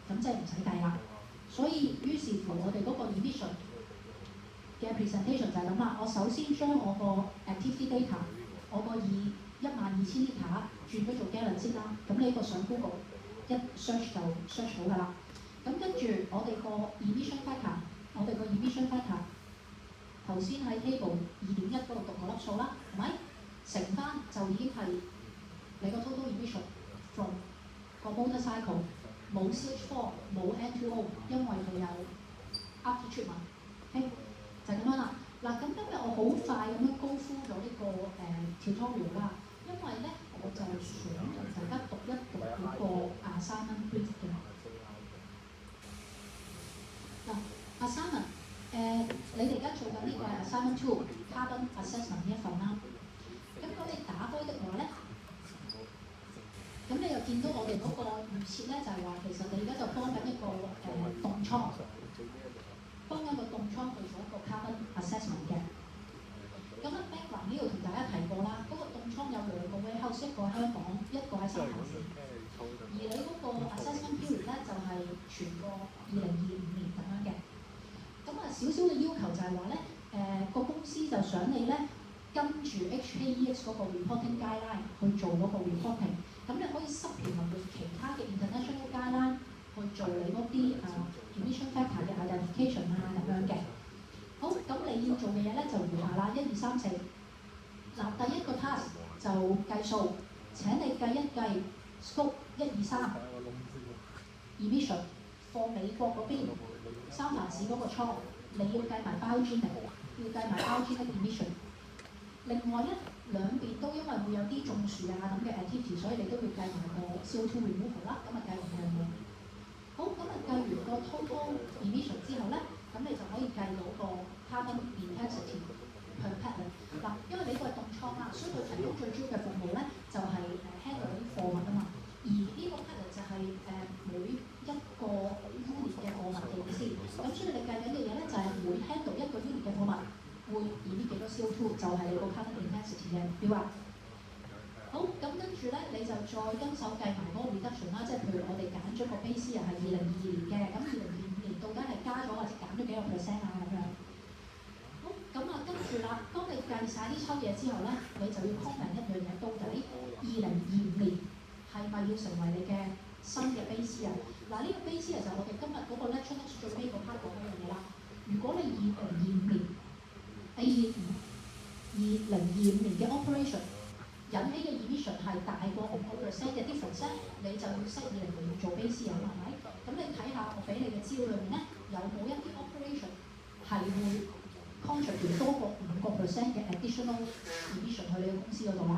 咁即係唔使計啦。所以於是乎我哋嗰個 emission 嘅 presentation 就係咁啦。我首先將我個 activity data， 我個12000 litre 轉咗做 gallon 先啦。咁你呢個上 Google 一 search 就 search 到㗎啦。咁跟住我哋個 emission factor， 我哋個 emission factor 頭先喺 table 2.1嗰度讀嗰粒數啦，係咪？乘翻就已經係你個 total emission from 個 motorcycle， 冇 CH4 冇 N2O， 因為佢有 after treatment。OK， 就係咁樣啦。嗱，咁今日我好快咁樣高呼咗呢個tutorial 啦，因為咧我就想同大家讀一讀嗰個 assignment brief 嘅。嗱 ，assignment 你哋而家做緊呢個係 assignment 2 carbon assessment 呢一份啦。咁如果你打開的話咧，咁你又見到我哋嗰個預設咧，就係話其實你而家就幫緊一個凍倉，幫緊個凍倉去做一個 carbon assessment 嘅。咁啊 background 呢度同大家提過啦，嗰個凍倉有2個 warehouse， 一個喺香港，一個喺新加坡。而你嗰個 assessment period 咧就係全個係話咧，個公司就想你咧跟住 HKEX 嗰個 reporting guideline 去做嗰個 reporting， 咁你可以 supplement 用其他嘅 international guideline 去做你嗰啲emission factor 嘅 identification 啊咁樣嘅。好，咁你要做嘅嘢咧就如下啦，1、2、3、4。嗱，第一個 task 就計數，請你計一計 scope 1、2、3 emission for 美國嗰邊三藩市嗰個倉，你要計埋包專力，要計埋包專力 emission。另外咧，兩邊都因為會有啲種樹啊咁嘅 activity， 所以你都要計埋個 CO2 removal 啦，咁啊計唔計嘅？好，咁啊計完個 total emission 之後咧，咁你就可以計到個 carbon intensity per pallet。嗱，因為你個係凍倉啦，所以佢提供最主要嘅服務咧就係handle 啲貨物啊嘛。而呢個 pallet 就係每一個 unit 嘅貨物嘅意思。咁所以你計緊嘅嘢咧就係每 handle 一個 unit 嘅貨物會 emit 幾多 CO2， 就係你個 carbon intensity 嘅表啊。好，咁跟住咧，你就再跟手計埋嗰個 reduction 啦，即係譬如我哋揀咗個 base year 係2022年嘅，咁2025年到底係加咗或者減咗幾個 percent 啊咁樣。好，咁啊跟住啦，當你計晒啲抽嘢之後咧，你就要 comment 一樣嘢，到底2025年係咪要成為你嘅新嘅 base year？嗱，呢個 base year 就係我哋今日嗰個 lecture notes 最尾個 part 講嗰樣嘢啦。如果你2025年2025年嘅 operation引起嘅 emission 係大過5% 嘅 difference， 你就要 set 20年做 base year 係咪？咁你睇下我俾你嘅資料裏面咧，有冇一啲 operation 係會 contribute 多過5% 嘅 additional emission 去你嘅公司嗰度啦？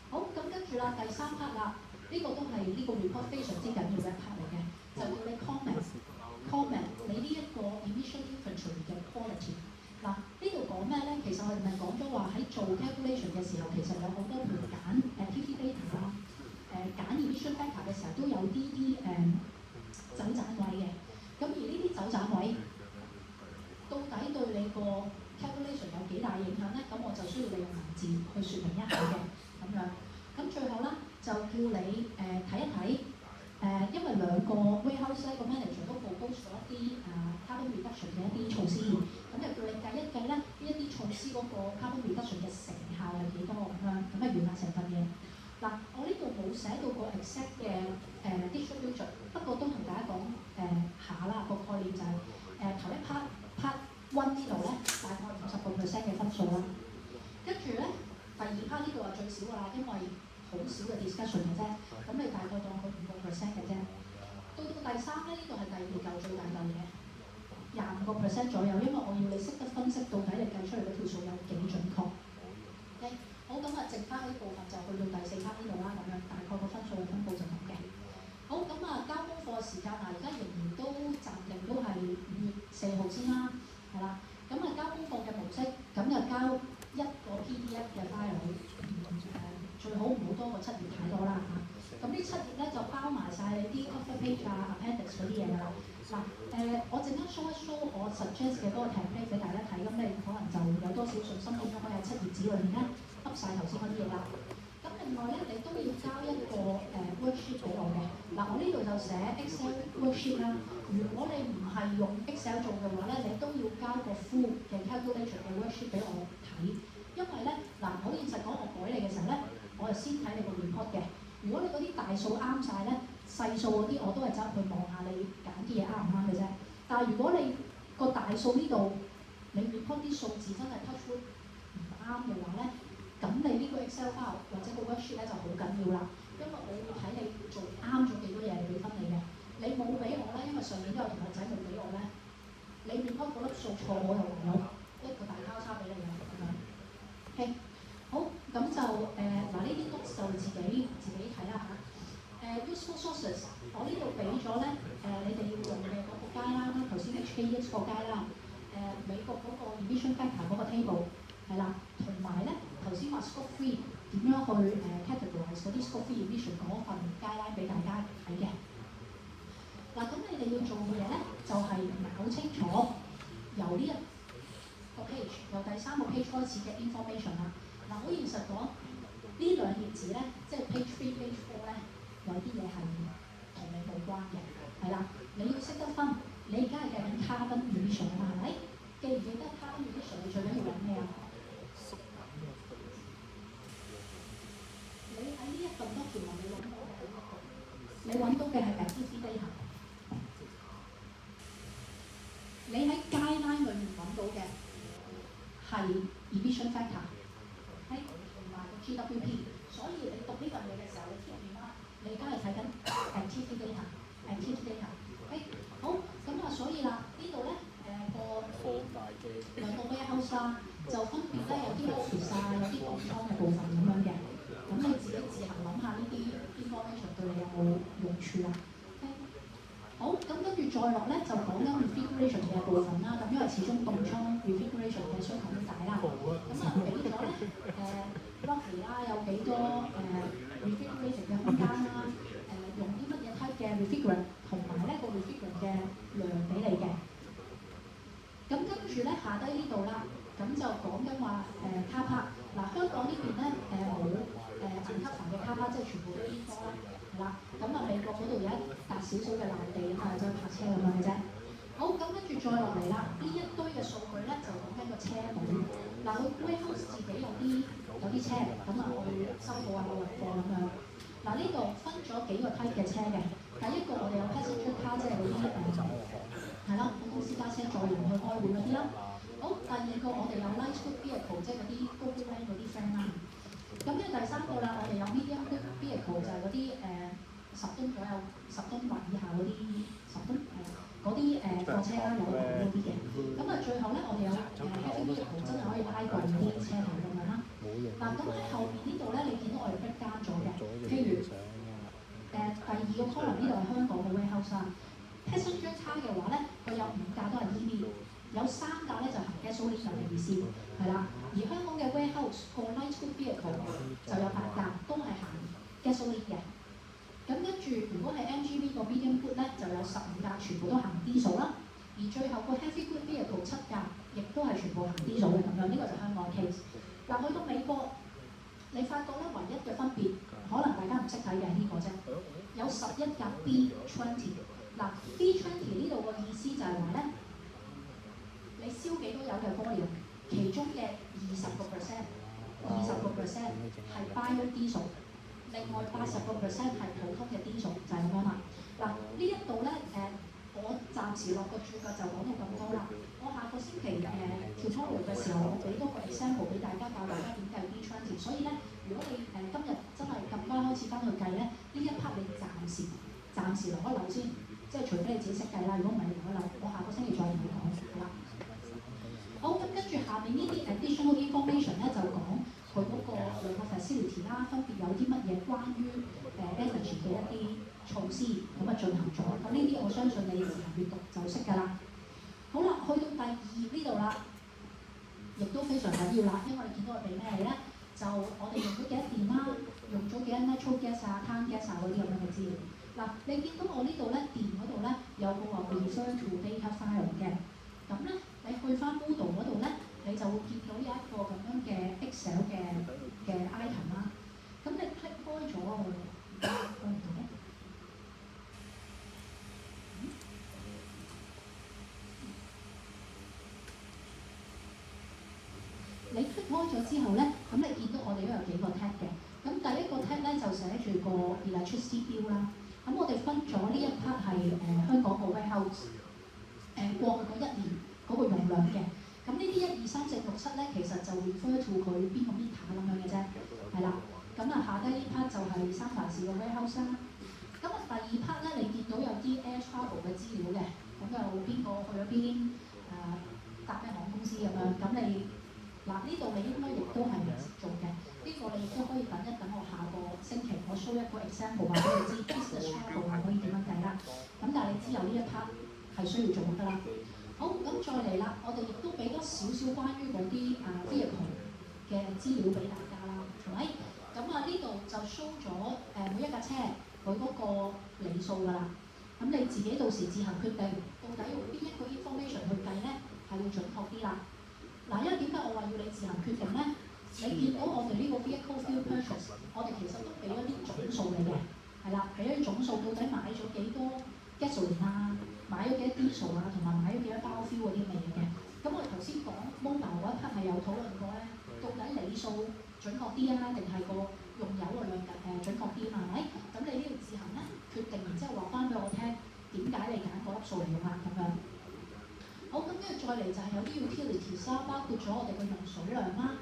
好，咁跟住啦，第3 part 啦，呢個都係呢個 report 非常之緊要嘅一 part 嚟嘅，就叫你 comment 你呢一個 emission inventory 嘅 quality。嗱，呢度講咩咧？其實我哋咪講咗話喺做 calculation 嘅時候，其實有好多譬如揀TT data 啦，揀 emission factor 嘅時候都有啲走盞位嘅。咁而呢啲走盞位到底對你個 calculation 有幾大影響咧？咁我就需要你用文字去説明一下嘅咁樣。咁最後啦，就叫你睇一睇因為兩個 warehouse 咧個 manager 都 propose 咗一啲carbon reduction 嘅一啲措施，咁就叫你計一計咧呢一啲措施嗰個 carbon reduction 嘅成效係幾多咁樣，咁啊原價成分嘅。嗱，我呢度冇寫到個 exact 嘅distribution， 不過都同大家講下啦，個概念就係頭一 part 1呢度咧大概50% 嘅分數啦，跟住咧第2 part 呢度係最少㗎啦，因為好少嘅 discussion 嘅啫，咁你大概當佢5% 嘅啫。到第3咧，呢度係第2嚿最大嚿嘅，25% 左右，因為我要你識得分析到底你計出嚟嗰條數有幾準確。OK， 好，咁啊，剩翻嗰啲部分就去到第4 part 呢度啦，咁樣大概個分數嘅分佈就咁嘅。好，咁啊交功課時間啊，而家仍然都暫定都係5月4號先啦，係啦。咁啊交功課嘅模式，咁就交一個 PDF 嘅 file，最好唔好多過7頁太多啦嚇。咁呢7頁咧就包埋晒你啲 cover page 啊、appendix 嗰啲嘢㗎啦。嗱，我陣間 show 一 show 我 suggest 嘅嗰個 template 俾大家睇，咁你可能就有多少信心點樣可以喺7頁紙裏面咧噏晒頭先嗰啲嘢啦。咁另外咧，你都要交一個worksheet 俾我嘅。嗱，我呢度就寫 Excel worksheet 啦。如果你唔係用 Excel 做嘅話咧，你都要交個 full 嘅 calculation 嘅 worksheet 俾我睇。因為咧，嗱，好現實講，我改你嘅時候咧，我係先睇你個 report 嘅。如果你嗰啲大數啱晒咧，細數嗰啲我都係走去望下你揀啲嘢啱唔啱嘅啫。但係如果你個大數呢度，你 report 啲數字真係 touch wood 唔啱嘅話咧，咁你呢個 Excel file 或者個 worksheet 咧就好緊要啦。因為我會睇你做啱咗幾多嘢嚟俾分你嘅。你冇俾我咧，因為上年都有同學仔冇俾我咧，你 report 嗰粒數錯，我就唯有一個大交叉俾你啦咁樣。OK。好，咁就嗱呢啲 notes 就自己睇啦嚇。useful sources， 我呢度俾咗咧你哋要用嘅嗰個街啦，頭先 HKEX 個街啦，美國嗰個 emission factor 嗰個 table 係啦，同埋咧頭先話 scope 3點樣去categorize 嗰啲 scope 3 emission 嗰份街啦俾大家睇嘅。嗱，咁你哋要做嘅嘢咧就係搞清楚由呢一個 page 由第3個 page 開始嘅 information 啦。嗱，好現實講，呢2頁紙咧，即係 page 3、page 4咧，有啲嘢係同你冇關嘅，係啦，你要識得分，你而家係計緊 carbon emission 啊嘛，係咪？記唔記得 carbon emission 你最緊要揾咩啊？你喺呢一咁多條文你揾到嘅係 activity data。你喺 guideline 裏面揾到嘅係 emission factor， 喺同埋個 GWP， 所以你讀呢份嘢嘅時候，你貼面啦，你而家係睇緊 activity data，activity data。好，咁啊，所以啦，呢度咧兩個 warehouse 啦，就分別咧有啲 office 啊，有啲貨倉嘅部分咁樣嘅。咁你自行諗下呢啲 information 對你有冇用處啦。好，咁跟住再落咧就講緊 refrigeration 嘅部分啦。咁因為始終凍倉 refrigeration 嘅需求好大啦。咁啊俾咗咧roughly 啦，有幾多refrigeration 嘅空間啦？用啲乜嘢 type 嘅 refrigerant， 同埋咧個 refrigerant 嘅量俾你嘅。咁跟住咧下低呢度啦，咁就講緊話car park。嗱，香港呢邊咧冇uncover 嘅car park， 即係全部都煙科啦。係啦，咁啊美國嗰度有一笪少少嘅爛地咁啊，就泊車咁樣嘅啫。好，咁跟住再落嚟啦，呢一堆嘅數據咧就講緊個車隊。嗱，佢 warehouse 自己有啲車，咁啊去收貨啊、運貨咁樣。嗱，呢度分咗幾個 type 嘅車嘅。第一個我哋有 passenger car， 即係嗰啲係啦，公司揸車載人去開會嗰啲啦。好，第二個我哋有 light goods vehicle， 即係嗰啲高端嗰啲 friend 啦。咁咧第三個啦，我哋有 medium goods vehicle， 就係嗰啲10噸左右、10噸或以下嗰啲10噸嗰啲貨車啦，有嗰啲嘅。咁啊，最後咧我哋有heavy vehicle， 真係可以拉貴嗰啲車頭咁樣啦。嗱，咁喺後面呢度咧，你見到我哋 break down 咗嘅，譬如第二個 column 呢度係香港嘅 warehouse 啦。passenger car 嘅話咧，佢有5架都係 EV， 有3架咧就行 gasoline 嘅意思，係啦。而香港嘅 warehouse 個 light goods vehicle 就有8架，都係行 gasoline 嘅。咁跟住，如果係 MGV 個 medium good 咧，就有15架，全部都行 diesel 啦。而最後個 heavy good vehicle 7架，亦都係全部行 diesel 嘅咁樣。呢個就香港 case。嗱，去到美國，你發覺咧唯一嘅分別，可能大家唔識睇嘅係呢個啫，有11架 B20。嗱 B20 呢度個意思就係話咧，你燒幾多油嘅 volume， 其中嘅20% 係 biodiesel。另外80% 係普通嘅 diesel， 就係咁樣啦。嗱，呢一度咧我暫時落個注腳就講到咁多啦。我下個星期tutorial 嘅時候，我俾多個 example 俾大家教大家點計 B20。所以咧，如果你今日真係咁啱開始翻去計咧，呢一 part 你暫時留一留先，即係除非你自己識計啦。如果唔係，你留一留，我下個星期再同你講係啦。好，咁跟住下面呢啲 additional information 咧就講佢嗰個兩個 facility 啦，分別有啲乜嘢關於energy 嘅一啲措施咁啊進行咗。咁呢啲我相信你自行閱讀就識㗎啦。好啦，去到第2頁呢度啦，亦都非常緊要啦，因為你見到我俾咩你咧，就我哋用咗幾多電啦，用咗幾多 natural gas 啊、town gas 啊嗰啲咁樣嘅資料。嗱，你見到我呢度咧電嗰度咧有個話 refer to data file 嘅，咁咧你去翻 Moodle 嗰度咧，你就會見到有一個咁樣嘅 Excel 嘅 item 啦。咁你 click 開咗佢，開唔到嘅。你 click 開咗之後咧，咁你見到我哋都有幾個 tab 嘅。咁第一個 tab 咧就寫住個 electricity bill 啦。咁我哋分咗呢一 part 係香港個 warehouse 過去嗰1年嗰個用量嘅。咁呢啲1、2、3、4、6、7咧，其實就 refer to 佢邊個 meter 咁樣嘅啫，係啦。咁啊下低呢 part 就係三藩市個 warehouse 啦。咁啊第2 part 咧，你見到有啲 air travel 嘅資料嘅，咁有邊個去咗邊搭咩航空公司咁樣。咁你嗱呢度你應該亦都係唔識做嘅，呢個你亦都可以等我下個星期我 show 一個 example 話俾你知 business travel 係可以點樣計啦。咁但係你知有呢一 part 係需要做㗎啦。好，咁再嚟啦，我哋亦都俾多少少關於嗰啲vehicle 嘅資料俾大家啦，係咪？咁啊呢度就 show 咗每一架車佢嗰個里數㗎啦。咁你自己到時自行決定，到底用邊一個 information 去計咧，係會準確啲啦。嗱，因為點解我話要你自行決定咧？你見到我哋呢個 vehicle fuel purchase， 我哋其實都俾咗啲總數你嘅，係啦，俾咗啲總數，到底買咗幾多 gasoline 啊，買咗幾多 diesel 啊，同埋買咗幾多 biofuel 嗰啲味嘅。咁我哋頭先講 mobile 嗰一 part 係有討論過咧，到底理數準確啲啊，定係個用油個量準確啲啊嘛，係咪？咁你呢度自行咧決定，然之後話翻俾我聽點解你揀嗰粒數嚟用啊咁樣。好，咁跟住再嚟就係有啲 utilities 啦，包括咗我哋嘅用水量啦，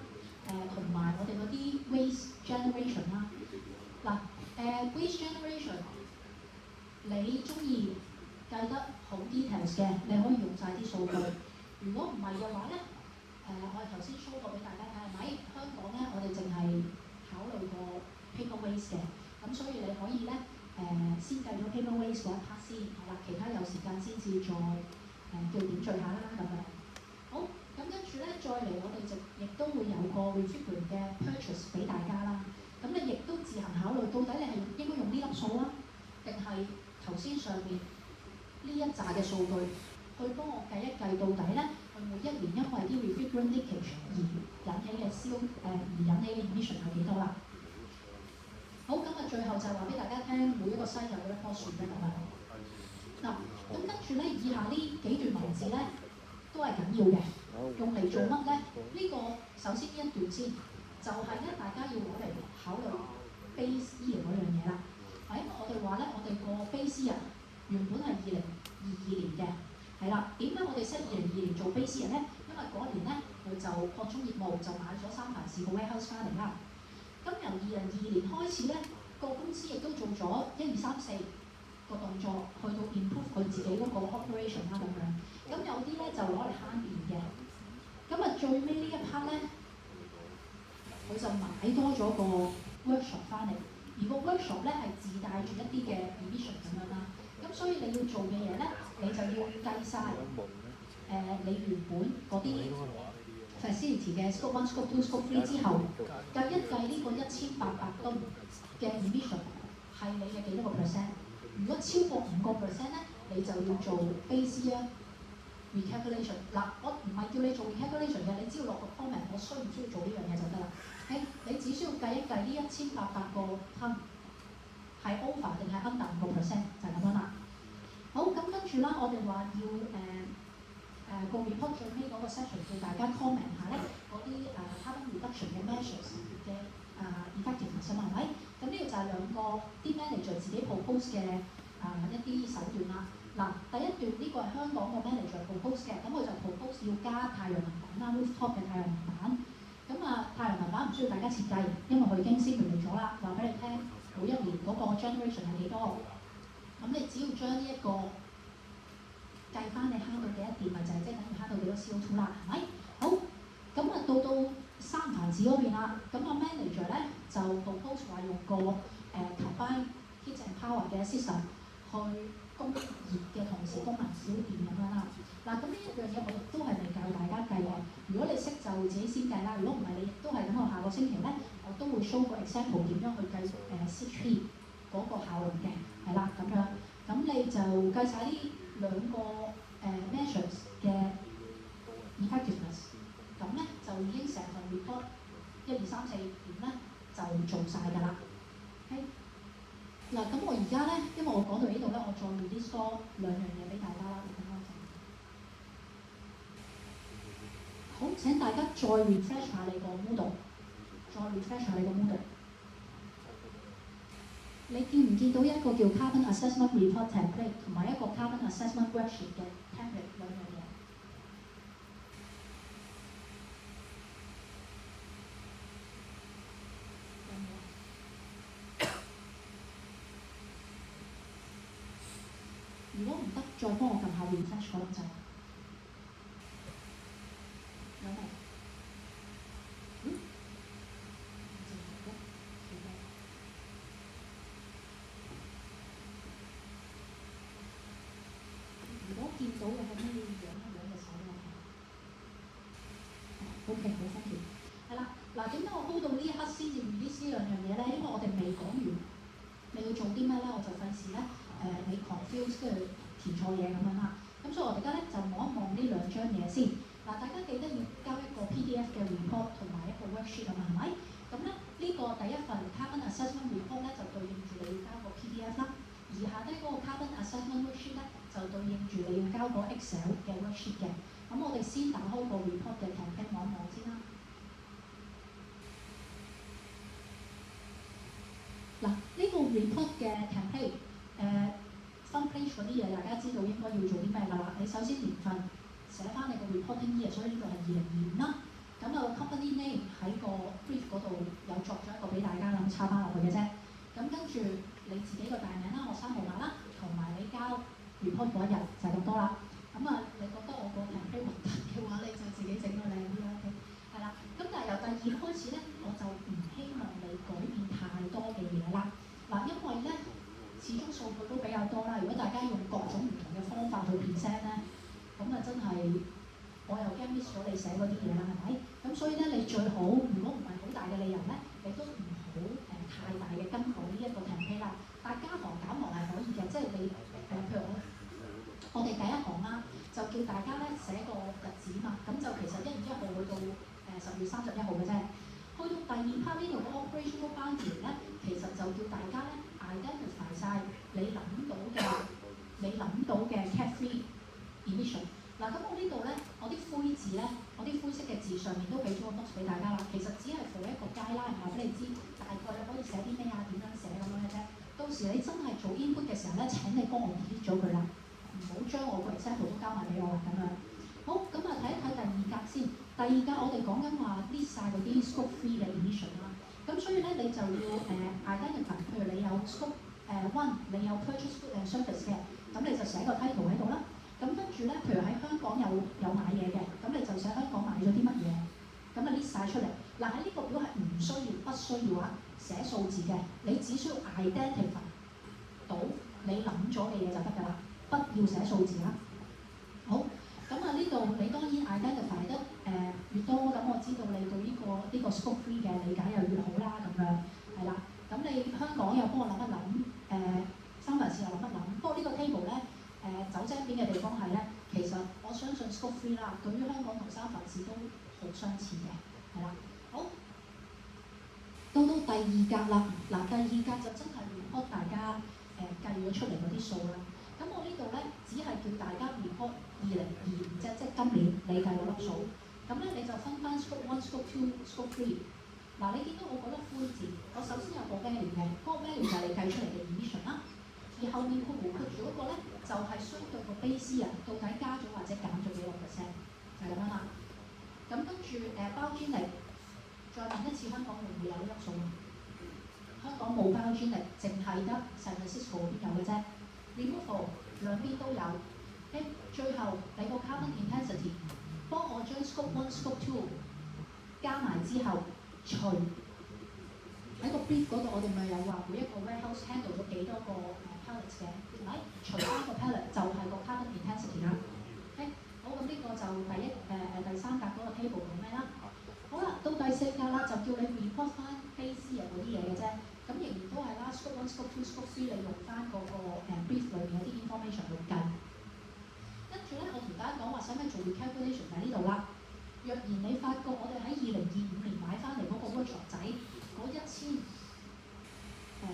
同埋我哋嗰啲 waste generation 啦。嗱，waste generation 你中意計得好 details 嘅，你可以用晒啲數據。如果唔係嘅話咧，我哋頭先 show 過俾大家睇係咪？香港咧，我哋淨係考慮過 paper waste 嘅，咁所以你可以咧先計咗 paper waste 嗰一 part 先，係啦，其他有時間先至再叫點綴下啦咁樣。好，咁跟住咧再嚟我哋就亦都會有個 refrigerant 嘅 purchase 俾大家啦。咁你亦都自行考慮，到底你係應該用呢粒數啊，定係頭先上面呢一紮嘅數據去幫我計一計，到底咧佢每一年因為啲 refrigerant leakage 而引起嘅而引起嘅 emission 係幾多啦？好，咁啊最後就係話俾大家聽，每一個 site 有一棵樹嘅咁樣。嗱，咁跟住咧，以下呢幾段文字咧都係緊要嘅，用嚟做乜咧？呢個首先呢一段先，就係咧大家要攞嚟考慮 base year 嗰樣嘢啦。喺我哋話咧，我哋個 base year 原本係2022年嘅，係啦。點解我哋 set 2022年做 base year 咧？因為嗰年咧佢就擴充業務，就買咗三藩市個 warehouse 翻嚟啦。咁由2022年開始咧，個公司亦都做咗1、2、3、4個動作，去到 improve 佢自己嗰個 operation 啦咁樣。咁有啲咧就攞嚟慳電嘅。咁啊最尾呢一 part 咧，佢就買多咗個 workshop 翻嚟，而個 workshop 咧係自帶住一啲嘅 emission 咁樣啦。咁所以你要做嘅嘢咧，你就要計晒你原本嗰啲 facility 嘅 scope 1、scope 2、scope 3之後，計一計呢個1800噸嘅 emission 係你嘅幾多個 percent？ 如果超過5%咧，你就要做 base year recalculation。嗱，我唔係叫你做 recalculation 嘅，你只要落個 comment，我需唔需要做呢樣嘢就得啦。你只需要計一計呢1800個 ton 係 over 定係 under 5%，就係咁樣啦。好，咁跟住啦，我哋話要個 report 最尾嗰個 section 叫大家 comment 下咧嗰啲carbon reduction 嘅 measures 嘅effectiveness 係咪？咁呢個就係兩個啲 manager 自己 propose 嘅一啲手段啦。嗱，第一段呢個係香港個 manager propose 嘅，咁佢就 propose 要加太陽能板啦 ，rooftop 嘅太陽能板。咁太陽能板唔需要大家設計，因為佢已經先嚟咗啦，話俾你聽每一年嗰個 generation 係幾多。咁你只要將呢一個計翻你慳到幾多電，咪就係即係等於慳到幾多 CO2 啦，係咪？好，咁到三藩市嗰邊啦，咁個 manager 咧就 propose 話用個combine heat and power 嘅 system 去供熱嘅同時供能少電咁樣啦。嗱，咁呢一樣嘢我都係未教大家計嘅。如果你識就自己先計啦，如果唔係你亦都係等我下個星期咧，我都會 show 個 example 點樣去計CHP 嗰個效率嘅，係啦咁樣。咁你就計晒呢兩個measures 嘅 effectiveness， 咁咧就已經成份 report 1、2、3、4點咧就做晒㗎啦。嗱，咁我而家咧，因為我講到呢度咧，我再 release 多兩樣嘢俾大家啦。好，請大家再 refresh 下你個 Moodle， 再 refresh 下你個 Moodle。你見唔見到一個叫 Carbon Assessment Report Template 同埋一個 Carbon Assessment Worksheet 嘅 template 兩樣嘢？如果唔得，再幫我撳下 refresh 嗰個掣。有冇？如果見到嘅係咩樣嘅手咧？OK， 好 thank you。係啦，嗱，點解我 hold 到呢一刻先至 release 呢兩樣嘢咧？因為我哋未講完，你要做啲咩咧？我就費事咧你 confuse 跟住填錯嘢咁樣啦。咁所以我哋而家咧就望一望呢兩張嘢先。嗱，大家記得要交一個 PDF 嘅 report 同埋一個 worksheet 啊嘛，係咪？咁咧呢個第一份 carbon assessment report 咧就對應住你要交個 PDF 啦，而下低嗰個 carbon assessment worksheet 咧就對應住你要交個 Excel 嘅 worksheet 嘅。咁我我哋先打開個 report 嘅 campaign 望一望先啦。嗱，呢個 report 嘅 campaign 分 page 嗰啲嘢，大家知道應該要做啲咩㗎啦？你首先年份寫翻你個 reporting year，所以呢個係2025啦。咁啊 company name 喺個 brief 嗰度有作咗一個俾大家咁抄翻落去嘅啫。咁跟住你自己個大名啦、學生號碼啦，同埋你交 report 嗰一日就係咁多啦。咁啊，你覺得我個 campaign 核突嘅話，你就自己整個靚啲啦。OK， 係啦。咁但係由第2開始咧，我就唔希望你改變太多嘅嘢啦。嗱，因為咧始終數據都比較多啦。如果大家用各種唔同嘅方法去 present 咧，咁啊真係〜我又驚 miss 咗你寫嗰啲嘢啦，係咪？咁所以咧，你最好如果唔係好大嘅理由咧，你都唔好太大嘅更改呢一個 campaign 啦。但係加行減行係可以嘅，即係你譬如我哋第一行啦，就叫大家咧寫個日子嘛，咁就其實1月1號去到10月31號嘅啫。去到第2 part 呢度嘅 operational boundary 咧，其實就叫大家咧 identify 晒你諗到嘅 cat free emission。嗱，咁我呢度咧，我啲灰字咧，我啲灰色嘅字上面都俾咗個 box 俾大家啦。其實只係做一個 guideline，話俾你知大概你可以寫啲咩啊，點樣寫咁樣嘅啫。到時你真係做 input 嘅時候咧，請你幫我 delete 咗佢啦，唔好將我個 example 都交埋俾我啦咁樣。好，咁啊睇一睇第2格先。第2格我哋講緊話 list 晒嗰啲 scope 3嘅 emission 啦。咁所以咧你就要identify，譬如你有 scope 1，你有 purchase goods and service 嘅，咁你就寫個 title 喺度啦。咁跟住咧，譬如喺香港有買嘢嘅，咁你就寫香港買咗啲乜嘢，咁啊 list 曬出嚟。嗱，喺呢個表係不需要啊寫數字嘅，你只需要 identify 到你諗咗嘅嘢就得㗎啦，不要寫數字啦。好，咁啊呢度你當然 identify 得越多，咁我知道你對呢個 scope 3嘅理解又越好啦，咁樣係啦。咁你香港又幫我諗一諗，三藩市又諗一諗。不過呢個 table 咧。走精片嘅地方係咧，其實我相信 scope 3啦，對於香港同三藩市都好相似嘅，係啦。好，到第2格啦，嗱第2格就真係 report 大家計咗出嚟嗰啲數啦。咁我呢度咧只係叫大家 report 2025啫，即係今年你計嗰粒數。咁咧你就分翻 scope 1、scope 2、scope 3。嗱，你見到我嗰粒灰字，我首先有個 value 嘅，嗰個 value 就係你計出嚟嘅 emission 啦。而後面括弧括住嗰個咧，就係相對個 base 啊，到底加咗或者減咗幾多 percent，就係咁樣啦。咁跟住包專利，再問一次香港會唔會有呢粒數啊？香港冇包專利，淨係得 San Francisco 嗰邊有嘅啫。Removal 兩邊都有。最後你個 carbon intensity， 幫我將 scope 1、scope 2加埋之後除。喺個 brief 嗰度，我哋咪有話每一個 warehouse handle 咗幾多個pallets 嘅，係咪？除翻個 pallet 就係個 carbon intensity 啦。OK， 好，咁呢個就第3格嗰個 table 講咩啦？好啦，到第4格啦，就叫你 report 翻 base 嗰啲嘢嘅啫。咁仍然都係啦 ，scope 1、scope 2、scope 3，你用翻嗰個brief 裏面有啲 information 去計。跟住咧，我同大家講話使唔使做 recalculation 喺呢度啦。若然你發覺我哋喺2025年買翻嚟嗰個 workshop 仔，嗰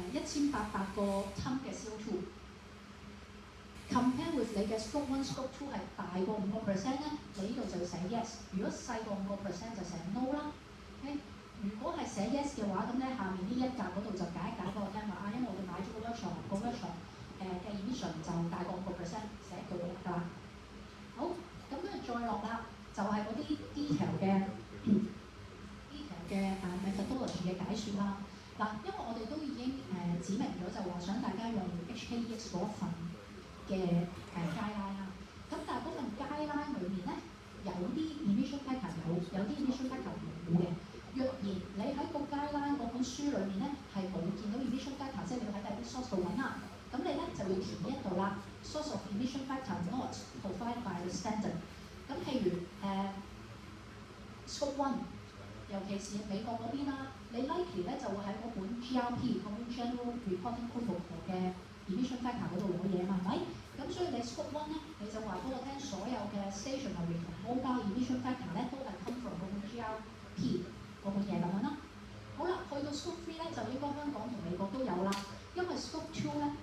1800個噸嘅 CO2，compare with 你嘅 scope 1、scope 2係大過5%咧，你呢度就要寫 yes。如果細過5%就寫 no 啦。Okay？如果係寫 yes 嘅話，咁咧下面呢一格嗰度就解俾我聽話啊，因為我哋買咗個 workshop 嘅 emission 就大過5%，寫一句就得㗎啦。好，咁跟住再落啦，就係嗰啲 detail 嘅 methodology 嘅解説啦。嗱，因為我哋都已經指明咗，就話想大家用 HKEX 嗰份嘅guideline啦。咁但係嗰份 guideline 裏面咧，有啲 emission factor 有啲 emission factor 冇嘅。若然你喺個 guideline 嗰本書裏面咧係冇見到 emission factor，即係你要喺第啲 source 度揾啦。咁你咧就要填一度啦 ，source of emission factor not provided by the standard。咁譬如scope 1。尤其是美國嗰邊啦，你 likely 咧就會喺嗰本 GRP 嗰本 General Reporting Protocol 嘅 emission factor 嗰度攞嘢嘛，係咪？咁所以你 scope 1咧，你就話俾我聽，所有嘅 stationary 同 mobile emission factor 咧都係 come from 嗰本 GRP 嗰本嘢咁樣啦。好啦，去到 scope 3咧就應該香港同美國都有啦，因為 scope 2咧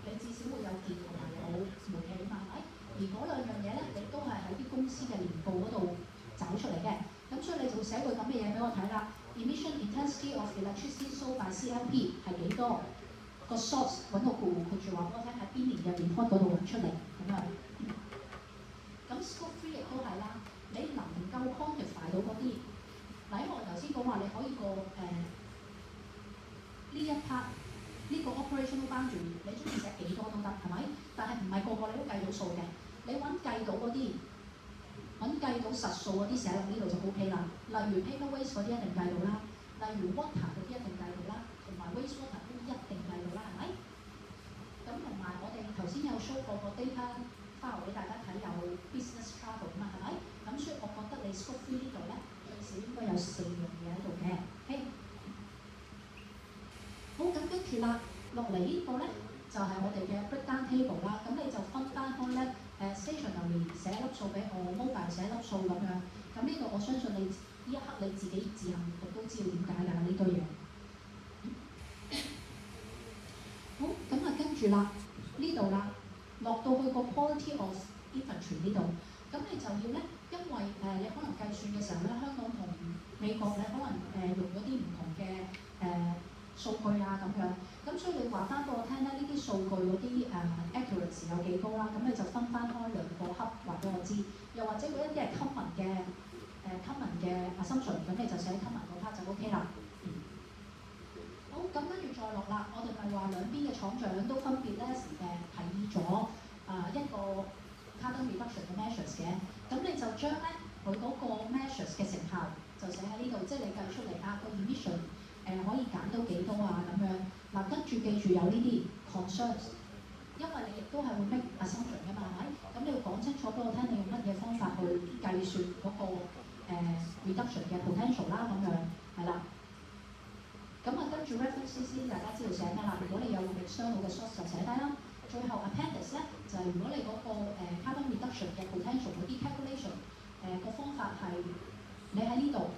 你至少會有電同埋有煤氣嘛，係咪？而嗰兩樣嘢咧，你都係喺啲公司嘅年報嗰度找出嚟嘅。咁所以你就會寫句咁嘅嘢俾我睇啦。Emission intensity of electricity sold by CLP 係幾多？個 source 揾個括弧括住話俾我聽喺邊年嘅 report 嗰度揾出嚟咁樣。咁 scope 3亦都係啦，你能夠 quantify 到嗰啲，嗱因為我頭先講話你可以個呢一 part 呢個 operational boundary 你中意寫幾多都得，係咪？但係唔係個個你都計到數嘅，你揾計到嗰啲。揾計到實數嗰啲寫落呢度就 OK 啦。例如 paper waste 嗰啲一定計到啦，例如 water 嗰啲一定計到啦，同埋 waste water 都一定計到啦，係咪？咁同埋我哋頭先有 show 過個 data file 俾大家睇，有 business travel 啊嘛，係咪？咁所以我覺得你 scope 3呢度咧最少應該有4樣嘢喺度嘅。OK， 好，咁跟住啦，落嚟呢個咧就係我哋嘅 breakdown table 啦。咁你就分翻開咧。stationary 寫粒數俾我 ，mobile 寫粒數咁樣。咁呢度我相信你呢一刻你自己自行讀都知道點解㗎呢堆嘢。好，咁啊跟住啦，呢度啦，落到去個 quality of inventory 呢度，咁你就要咧，因為你可能計算嘅時候咧，香港同美國你可能用咗啲唔同嘅數據啊咁樣。咁所以你話翻俾我聽咧，呢啲數據嗰啲accuracy 有幾高啦，咁你就分翻開兩個盒話俾我知，又或者嗰一啲係 common 嘅common 嘅 assumption， 咁你就寫 common 嗰 part 就 OK 啦。好，咁跟住再落啦，我哋咪話兩邊嘅廠長都分別咧提議咗一個 carbon reduction 嘅 measures 嘅，咁你就將咧佢嗰個 measures 嘅成效就寫喺呢度，即係你計出嚟個 emission 可以減到幾多啊咁樣。嗱，跟住記住有呢啲 concerns， 因為你亦都係會 make assumption 㗎嘛，係咪？咁你要講清楚俾我聽，你用乜嘢方法去計算嗰個reduction 嘅 potential 啦，咁樣係啦。咁啊，跟住 reference 大家知道寫咩啦？如果你有用 external 嘅 source 就寫低啦。最後 appendix 咧就係、是、如果你嗰個carbon reduction 嘅 potential 嗰啲 calculation 個方法係你喺呢度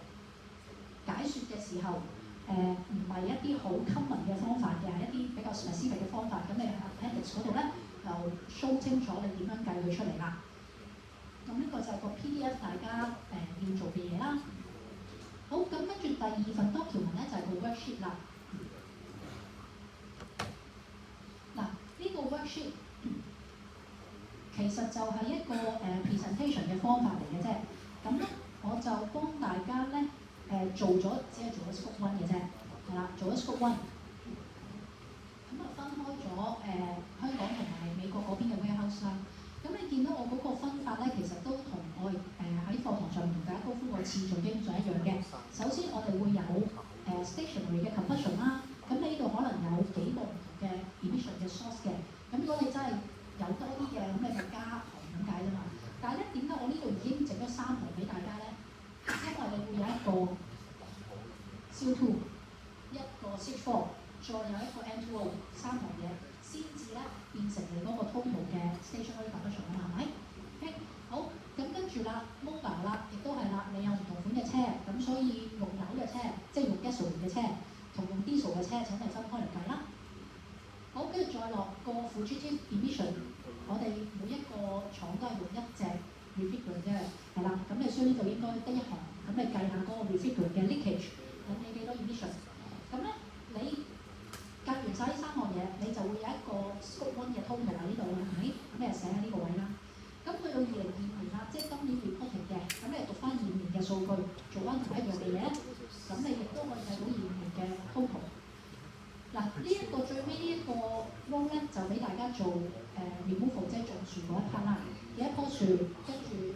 解説嘅時候。唔係一啲好 common 嘅方法嘅，係一啲比較 specific 嘅方法。咁你喺 appendix 嗰度咧就 show 清楚你點樣計佢出嚟啦。咁呢個就係個 PDF 大家要做嘅嘢啦。好，咁跟住第二份 document 咧就係、是、個 worksheet 啦。嗱，呢個 worksheet 其實就係一個presentation 嘅方法嚟嘅啫。咁咧我就幫大家咧。做咗只係做咗 scope 1嘅啫，係啦，做咗 scope 1。咁啊分開咗香港同埋美國嗰邊嘅 warehouse 啦。咁你見到我嗰個分法咧，其實都同我喺課堂上同大家高呼個次序基本上一樣嘅。首先我哋會有stationary 嘅 combustion 啦。咁你呢度可能有幾個唔同嘅 emission 嘅 source 嘅。咁如果你真係有多啲嘅，咁你就加行咁解啫嘛。但係咧，點解我呢度已經整咗3行俾大家咧？因為你會有一個 CO2， 一個 CH4， 再有一個 N2O 3行嘢，先至咧變成你嗰個 total 嘅 stationary combustion 啊嘛，係咪 ？OK， 好，咁跟住啦 ，mobile 啦，亦都係啦，你有唔同款嘅車，咁所以用油嘅車，即係用 gasoline 嘅車，同用 diesel 嘅車，請你分開嚟計啦。好，跟住再落個 fugitive emission， 我哋每一個廠都係用一隻。refrigerant 啫，係啦，咁你所以呢度應該得一行，咁你計下嗰個 refrigerant 嘅 leakage， 引起幾多 emission？ 咁咧你計完晒呢3項嘢，你就會有一個 scope 1嘅 total 喺呢度啦，係咪？咁你就寫喺呢個位啦。咁去到2022年啦，即係今年 reporting 嘅，咁你讀翻22年嘅數據，做翻同一樣嘅嘢，咁你亦都可以計到22年嘅 total。嗱，呢一個最尾呢一個 row 咧，就俾大家做removal 即係種樹嗰一 part 啦。有一棵樹，跟住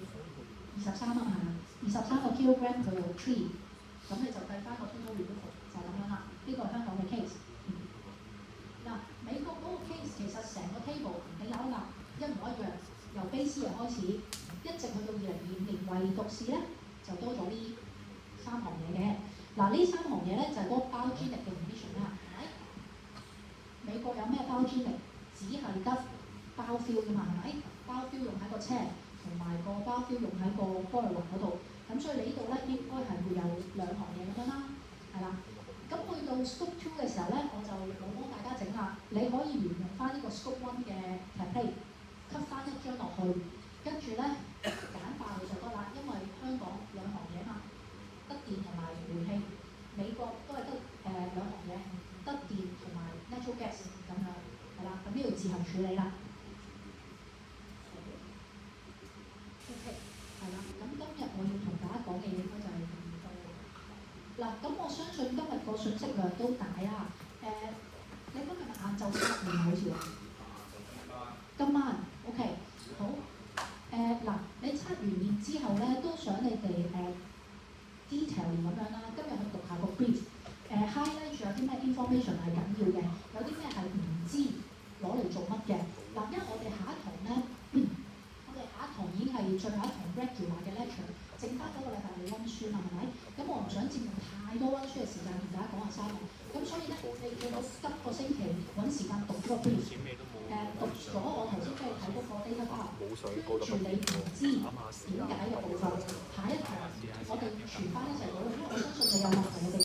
23啊，23個 kilogram per tree， 咁你就計翻個 total removal 就係咁樣啦。呢個係香港嘅 case。嗱，美國嗰個 case 其實成個 table 你扭一一模一樣，由 base year 開始，一直去到2025年，唯獨是咧就多咗呢3行嘢嘅。嗱，呢3行嘢咧就係嗰個 biogenic 嘅 emission 啦，係咪？美國有咩 biogenic？ 只係得 biofuel 㗎嘛，係咪？biofuel 用喺個車，同埋個 biofuel 用喺個 boiler 嗰度，咁所以你呢度咧應該係會有2行嘢咁樣啦，係啦。咁去到 scope 2嘅時候咧，我就冇幫大家整啦，你可以沿用翻呢個 scope 1嘅 template，cut 翻一張落去，埋煤氣，美國都係得兩行嘢，得電同埋 natural gas 咁樣，係啦，咁呢度自行處理啦。OK， 係啦，咁今日我要同大家講嘅嘢應該就係咁多。嗱，咁我相信今日個信息量都大啦。你今日晏晝測完好似話？今晚 OK， 好。嗱，你測完驗之後咧，都想你哋detail 咁樣啦。今日去讀下個 brief。highlight 仲有啲咩 information 係緊要嘅，有啲咩係唔知攞嚟做乜嘅。嗱，因為我哋下一堂咧，我哋下一堂已經係最後一堂 regular 嘅 lecture， 剩翻嗰個禮拜你温書啦，係咪？咁我唔想佔用太多温書嘅時間同大家講下三項。咁所以咧，你到今個星期揾時間讀呢個 brief。讀咗我頭先俾你睇嗰個 data part， 跟住你唔知點解嘅部分，下一堂我哋全班一齊討論，因為我相信你有問題嘅地方。